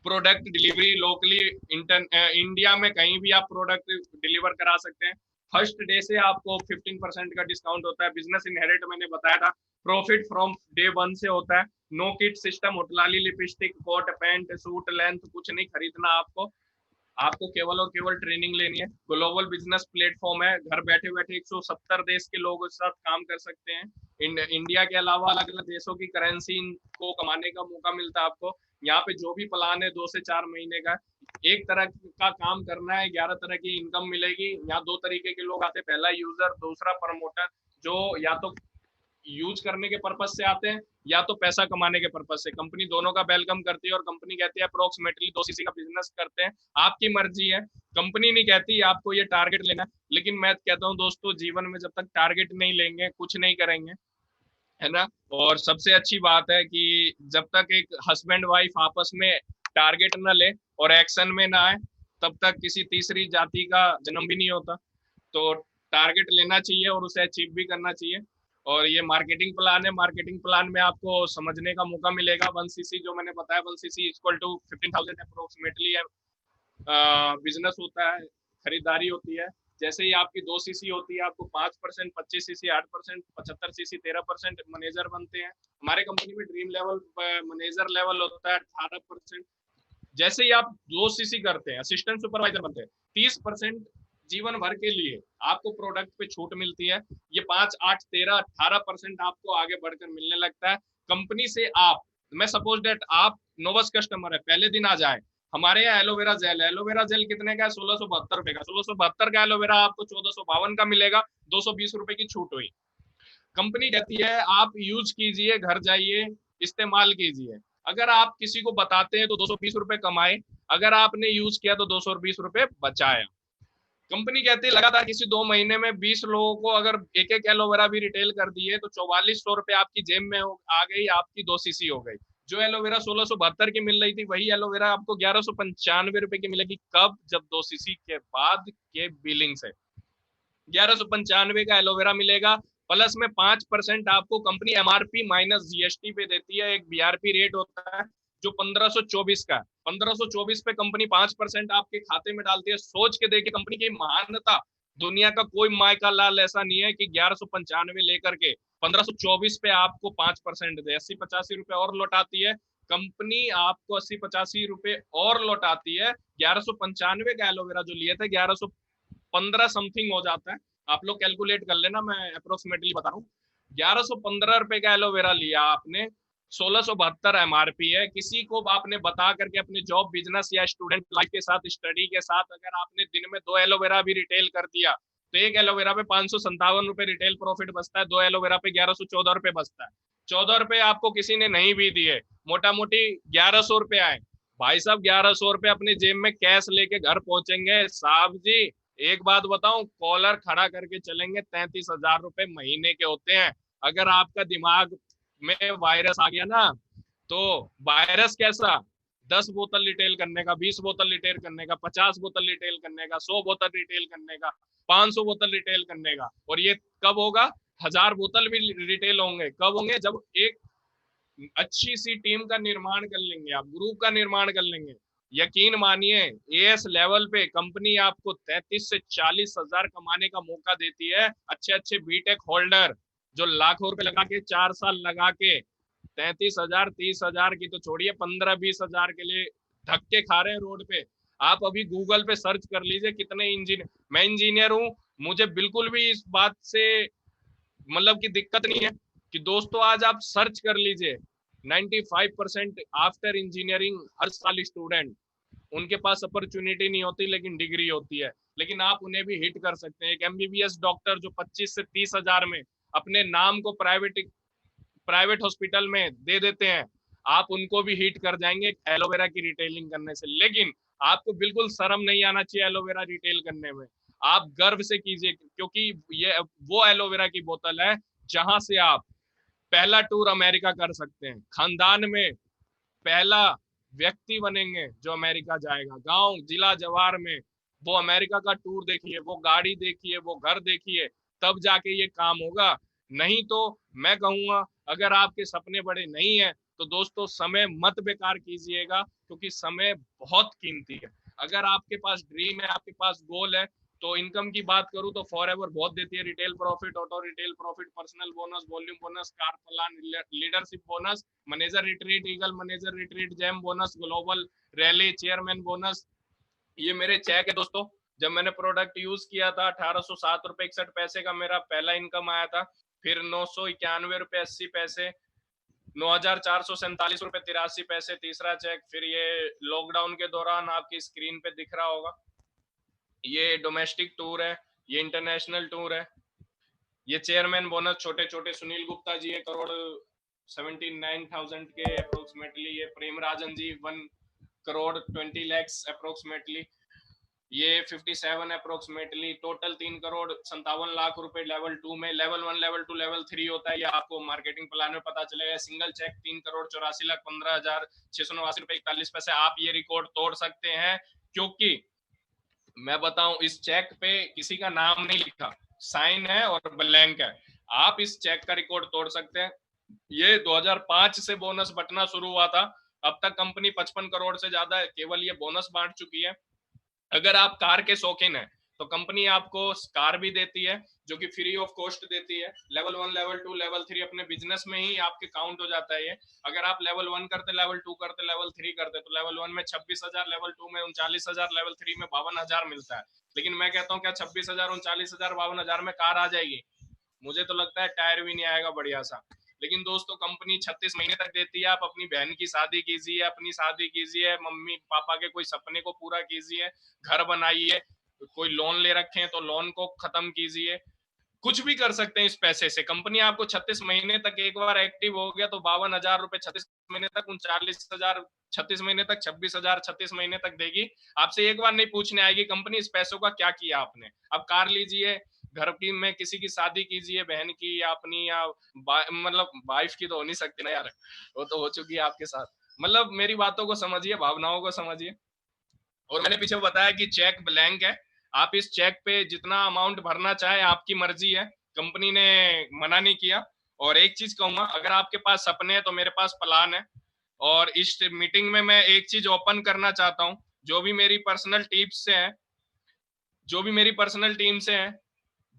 प्रोडक्ट डिलीवरी लोकली इंडिया में कहीं भी आप प्रोडक्ट डिलीवर करा सकते हैं। फर्स्ट डे से आपको 15% का डिस्काउंट होता है। बिजनेस इनहेरिट मैंने बताया था, प्रॉफिट फ्रॉम डे 1 से होता है। नो किट सिस्टम, होटलाली lipstick coat pant suit length कुछ नहीं खरीदना आपको। आपको केवल और केवल ट्रेनिंग लेनी है। ग्लोबल बिजनेस प्लेटफॉर्म है, घर बैठे बैठे 170 देश के लोगों के साथ काम कर सकते हैं। इंडिया के अलावा अलग अलग देशों की करेंसी को कमाने का मौका मिलता है आपको। यहाँ पे जो भी प्लान है 2 से 4 महीने का, एक तरह का काम करना है, 11 तरह की इनकम मिलेगी। यहाँ 2 तरीके के लोग आते हैं, पहला यूजर, दूसरा प्रमोटर, जो या तो यूज करने के पर्पज से आते हैं या तो पैसा कमाने के पर्पज से। कंपनी दोनों का वेलकम करती है और कंपनी कहती है अप्रोक्सीमेटली 2 सीसी का बिजनेस करते हैं, आपकी मर्जी है। कंपनी नहीं कहती आपको ये टारगेट लेना, लेकिन मैं कहता हूँ दोस्तों जीवन में जब तक टारगेट नहीं लेंगे कुछ नहीं करेंगे, है ना। और सबसे अच्छी बात है कि जब तक एक हस्बैंड वाइफ आपस में टारगेट न ले और एक्शन में ना आए, तब तक किसी तीसरी जाति का जन्म भी नहीं होता। तो टारगेट लेना चाहिए और उसे अचीव भी करना चाहिए। और ये मार्केटिंग प्लान है, मार्केटिंग प्लान में आपको समझने का मौका मिलेगा। 1 सीसी जो मैंने बताया, 1 CC equal to 15,000 approximately business होता है, खरीदारी होती है। जैसे ही आपकी 2 सीसी होती है, आपको 5%, 25 सीसी 8%, 75 सीसी 13% मैनेजर बनते हैं। हमारे कंपनी में ड्रीम लेवल मैनेजर लेवल होता है 18%। जैसे ही आप 2 सीसी करते हैं, असिस्टेंट सुपरवाइजर बनते हैं, 30% जीवन भर के लिए आपको प्रोडक्ट पे छूट मिलती है। ये 5, 8, 13, 18% आपको आगे बढ़कर मिलने लगता है कंपनी से। आप, मैं सपोज डेट आप नोवस कस्टमर है, पहले दिन आ जाए, हमारे यहाँ एलोवेरा जेल है। एलोवेरा जेल कितने का है? 1672 रुपए का। 1672 का एलोवेरा आपको 1452 का मिलेगा, 220 रुपए की छूट हुई। कंपनी कहती है आप यूज कीजिए, घर जाइए इस्तेमाल कीजिए। अगर आप किसी को बताते हैं तो 220 रुपए कमाए, अगर आपने यूज किया तो 220 रुपए बचाया। कंपनी कहती है लगातार किसी 2 महीने में 20 लोगों को अगर एक एक एलोवेरा भी रिटेल कर दिए तो 4400 रुपए आपकी जेब में आ गई, आपकी 2 सीसी हो गई। जो एलोवेरा 1672 की मिल रही थी, वही एलोवेरा आपको 1195 रुपए की मिलेगी। कब? जब 2 सीसी के बाद के बिलिंग से 1195 का एलोवेरा मिलेगा। प्लस में 5% आपको कंपनी एमआरपी माइनस जीएसटी पे देती है। एक बीआरपी रेट होता है, जो 1524 का है। 1524 पे कंपनी 5% आपके खाते में डालती है। सोच के देखिए कंपनी की महानता। दुनिया का कोई माय का लाल ऐसा नहीं है कि 1195 लेकर के 1524 पे आपको 5% दे। 80-85 रुपए और लौटाती है कंपनी आपको। 80-85 रुपए और लौटाती है। 1195 का एलोवेरा जो लिए थे 1115 समथिंग हो जाता है। आप लोग कैलकुलेट कर लेना, मैं अप्रोक्सीमेटली बता रहा हूँ। 1115 रुपए का एलोवेरा लिया आपने, 1672 एमआरपी है। किसी को आपने बता करके अपने जॉब बिजनेस या स्टूडेंट लाइफ के साथ, स्टडी के साथ, अगर आपने दिन में 2 एलोवेरा भी रिटेल कर दिया तो एक एलोवेरा पे 557 रुपए रिटेल प्रॉफिट बचता है। 2 एलोवेरा पे 1114 रुपए बचता है। 14 रुपए आपको किसी ने नहीं भी दिए, मोटा मोटी 1100 रुपए आए। भाई साहब 1100 रुपए अपने जेब में कैश लेके घर पहुंचेंगे साहब जी। एक बात बताऊं, कॉलर खड़ा करके चलेंगे 33,000 रुपए महीने के होते हैं। अगर आपका दिमाग में वायरस आ गया ना, तो वायरस कैसा, 10 बोतल रिटेल करने का, 20 बोतल रिटेल करने का, 50 बोतल रिटेल करने का, 100 बोतल रिटेल करने का, 500 बोतल रिटेल करने का। और ये कब होगा? 1000 बोतल भी रिटेल होंगे। कब होंगे? जब एक अच्छी सी टीम का निर्माण कर लेंगे, आप ग्रुप का निर्माण कर लेंगे। यकीन मानिए एएस लेवल पे कंपनी आपको 33 से 40 हजार कमाने का मौका देती है। अच्छे अच्छे बीटेक होल्डर जो लाखों रुपए लगा के 4 साल लगा के 33 हजार 30 हजार की तो छोड़िए, 15-20 हजार के लिए धक्के खा रहे हैं रोड पे। आप अभी गूगल पे सर्च कर लीजिए कितने इंजीनियर, मैं इंजीनियर हूं, मुझे बिल्कुल भी इस बात से मतलब की दिक्कत नहीं है कि दोस्तों आज आप सर्च कर लीजिए 95% आफ्टर इंजीनियरिंग हर साल स्टूडेंट, उनके पास अपॉर्चुनिटी नहीं होती लेकिन डिग्री होती है। लेकिन आप उन्हें भी हिट कर सकते हैं। एक एमबीबीएस डॉक्टर जो 25 से 30 हजार में अपने नाम को प्राइवेट प्राइवेट हॉस्पिटल में दे देते हैं, आप उनको भी हिट कर जाएंगे एलोवेरा की रिटेलिंग करने से। लेकिन आपको बिल्कुल शर्म नहीं आना चाहिए एलोवेरा रिटेल करने में। आप गर्व से कीजिए, क्योंकि ये वो एलोवेरा की बोतल है जहां से आप पहला टूर अमेरिका कर सकते हैं। खानदान में पहला व्यक्ति बनेंगे जो अमेरिका जाएगा। गांव जिला जवार में वो अमेरिका का टूर देखिए, वो गाड़ी देखिए, वो घर देखिए, तब जाके ये काम होगा। नहीं तो मैं कहूंगा अगर आपके सपने बड़े नहीं है तो दोस्तों समय मत बेकार कीजिएगा, क्योंकि समय बहुत कीमती है। अगर आपके पास ड्रीम है, आपके पास गोल है, तो इनकम की बात करूं तो फॉरएवर बहुत देती है। Retail profit, auto retail profit, personal bonus, volume bonus, car plan, leadership bonus, manager retreat, eagle manager retreat, jam bonus, global rally, chairman bonus. ये मेरे चेक है दोस्तों। जब मैंने प्रोडक्ट यूज किया था 1807 रुपए 61 पैसे का मेरा पहला इनकम आया था। फिर 991 रुपए 80 पैसे, 9447 रुपए 83 पैसे तीसरा चेक। फिर ये लॉकडाउन के दौरान आपकी स्क्रीन पे दिख रहा होगा, ये डोमेस्टिक टूर है, ये इंटरनेशनल टूर है। ये चेयरमैन बोनस छोटे छोटे सुनील गुप्ता जी 1,79,000 के अप्रोक्सीमेटली। ये प्रेम राजन जी 1,20,00,000 अप्रोक्सीमेटली। ये 57 अप्रोक्सीमेटली। टोटल 3,57,00,000 रुपए लेवल 2 में। लेवल 1, लेवल 2, लेवल 3 होता है, ये आपको मार्केटिंग प्लान में पता चलेगा। सिंगल चेक 3,84,15,689 रुपए 41 पैसे। आप ये रिकॉर्ड तोड़ सकते हैं, क्योंकि मैं बताऊं इस चेक पे किसी का नाम नहीं लिखा, साइन है और ब्लैंक है। आप इस चेक का रिकॉर्ड तोड़ सकते हैं। ये 2005 से बोनस बंटना शुरू हुआ था। अब तक कंपनी 55 करोड़ से ज्यादा केवल ये बोनस बांट चुकी है। अगर आप कार के शौकीन है तो कंपनी आपको कार भी देती है, जो कि फ्री ऑफ कॉस्ट देती है। लेवल 1, लेवल 2, लेवल 3 अपने बिजनेस में ही आपके काउंट हो जाता है ये। अगर आप लेवल 1 करते, लेवल 2 करते, लेवल 3 करते, तो लेवल 1 में 26,000, लेवल 2 में 39,000, लेवल 3 में 52,000 मिलता है। लेकिन मैं कहता हूँ क्या 26,000, 39,000, 52,000 में कार आ जाएगी? मुझे तो लगता है टायर भी नहीं आएगा बढ़िया सा। लेकिन दोस्तों कंपनी 36 महीने तक देती है। आप अपनी बहन की शादी कीजिए, अपनी शादी कीजिए, मम्मी पापा के कोई सपने को पूरा कीजिए, घर बनाइए, कोई लोन ले रखे हैं तो लोन को खत्म कीजिए, कुछ भी कर सकते हैं इस पैसे से। कंपनी आपको 36 महीने तक, एक बार एक्टिव हो गया तो 52,000 रुपए 36 महीने तक, 39,000 36 महीने तक, 26,000 36 महीने तक देगी। आपसे एक बार नहीं पूछने आएगी कंपनी इस पैसों का क्या किया आपने। अब कार लीजिए, घर की में किसी की शादी कीजिए, बहन की या अपनी, या मतलब वाइफ की तो हो नहीं सकती ना यार, वो तो हो चुकी है आपके साथ। मतलब मेरी बातों को समझिए, भावनाओं को समझिए। और मैंने पीछे बताया कि चेक ब्लैंक है। आप इस चेक पे जितना अमाउंट भरना चाहे आपकी मर्जी है, कंपनी ने मना नहीं किया। और एक चीज कहूंगा, अगर आपके पास सपने हैं तो मेरे पास प्लान है। और इस मीटिंग में मैं एक चीज ओपन करना चाहता हूं, जो भी मेरी पर्सनल टीम्स से है, जो भी मेरी पर्सनल टीम से है,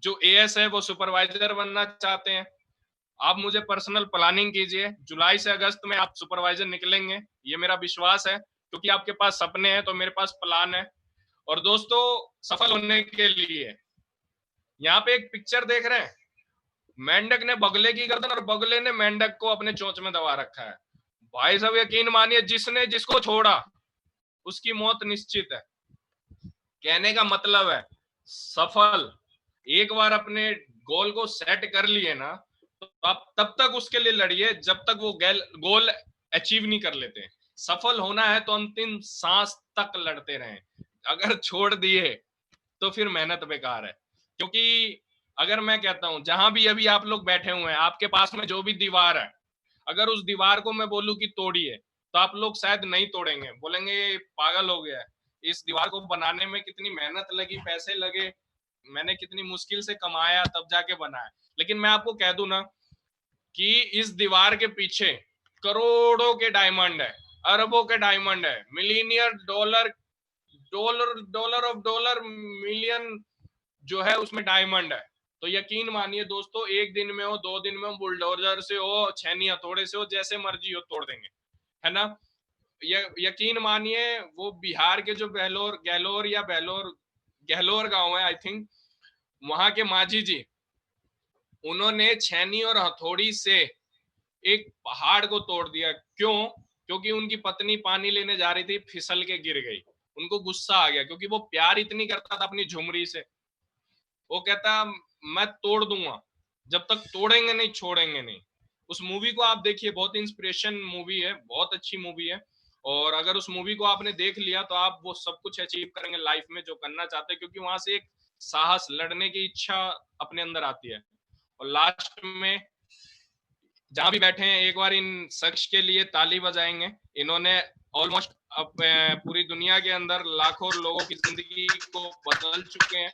जो एएस है वो सुपरवाइजर बनना चाहते हैं, आप मुझे पर्सनल प्लानिंग कीजिए। जुलाई से अगस्त में आप सुपरवाइजर निकलेंगे, ये मेरा विश्वास है, क्योंकि आपके पास सपने हैं तो मेरे पास प्लान है। और दोस्तों, सफल होने के लिए यहाँ पे एक पिक्चर देख रहे हैं, मेंढक ने बगले की गर्दन और बगले ने मेंढक को अपने चोंच में दबा रखा है। भाई साहब यकीन मानिए, जिसने जिसको छोड़ा उसकी मौत निश्चित है। कहने का मतलब है, सफल एक बार अपने गोल को सेट कर लिए ना, तो आप तब तक उसके लिए लड़िए जब तक वो गोल अचीव नहीं कर लेते। सफल होना है तो अंतिम सांस तक लड़ते रहें। अगर छोड़ दिए तो फिर मेहनत बेकार है। क्योंकि अगर मैं कहता हूं, जहां भी अभी आप लोग बैठे हुए हैं, आपके पास में जो भी दीवार है, अगर उस दीवार को मैं बोलूं कि तोड़िए, तो आप लोग शायद नहीं तोड़ेंगे, बोलेंगे पागल हो गया है, इस दीवार को बनाने में कितनी मेहनत लगी, पैसे लगे, मैंने कितनी मुश्किल से कमाया तब जाके बनाया। लेकिन मैं आपको कह दूं ना कि इस दीवार के पीछे करोड़ों के डायमंड है, अरबों के डायमंड है, millionaire dollar, dollar of dollar, million जो है उसमें डायमंड है। तो यकीन मानिए दोस्तों, एक दिन में हो, 2 दिन में हो, बुलडोजर से हो, छेनी हथौड़े से हो, जैसे मर्जी हो तोड़ देंगे, है ना। यकीन मानिए, वो बिहार के जो बेहलोर गहलोर या बेहलोर गहलोर गांव है आई थिंक, वहां के माझी जी, उन्होंने छेनी और हथौड़ी से एक पहाड़ को तोड़ दिया। क्यों? क्योंकि उनकी पत्नी पानी लेने जा रही थी, फिसल के गिर गई। उनको गुस्सा आ गया, क्योंकि वो प्यार इतनी करता था अपनी झुमरी से। वो कहता, मैं तोड़ दूंगा, जब तक तोड़ेंगे नहीं छोड़ेंगे नहीं। उस मूवी को आप देखिए, बहुत इंस्पिरेशन मूवी है, बहुत अच्छी मूवी है। और अगर उस मूवी को आपने देख लिया तो आप वो सब कुछ अचीव करेंगे लाइफ में जो करना चाहते हैं, क्योंकि वहां से एक साहस, लड़ने की इच्छा अपने अंदर आती है। और लास्ट में जहां भी बैठे हैं, एक बार इन शख्स के लिए ताली बजाएंगे। इन्होंने ऑलमोस्ट अब पूरी दुनिया के अंदर लाखों लोगों की जिंदगी को बदल चुके हैं।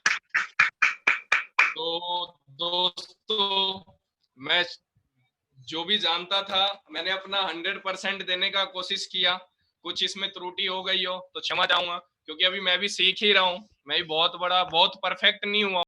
तो दोस्तों, मैं जो भी जानता था मैंने अपना 100% देने का कोशिश किया। कुछ इसमें त्रुटि हो गई हो तो क्षमा चाहूंगा, क्योंकि अभी मैं भी सीख ही रहा हूँ। मैं भी बहुत परफेक्ट नहीं हुआ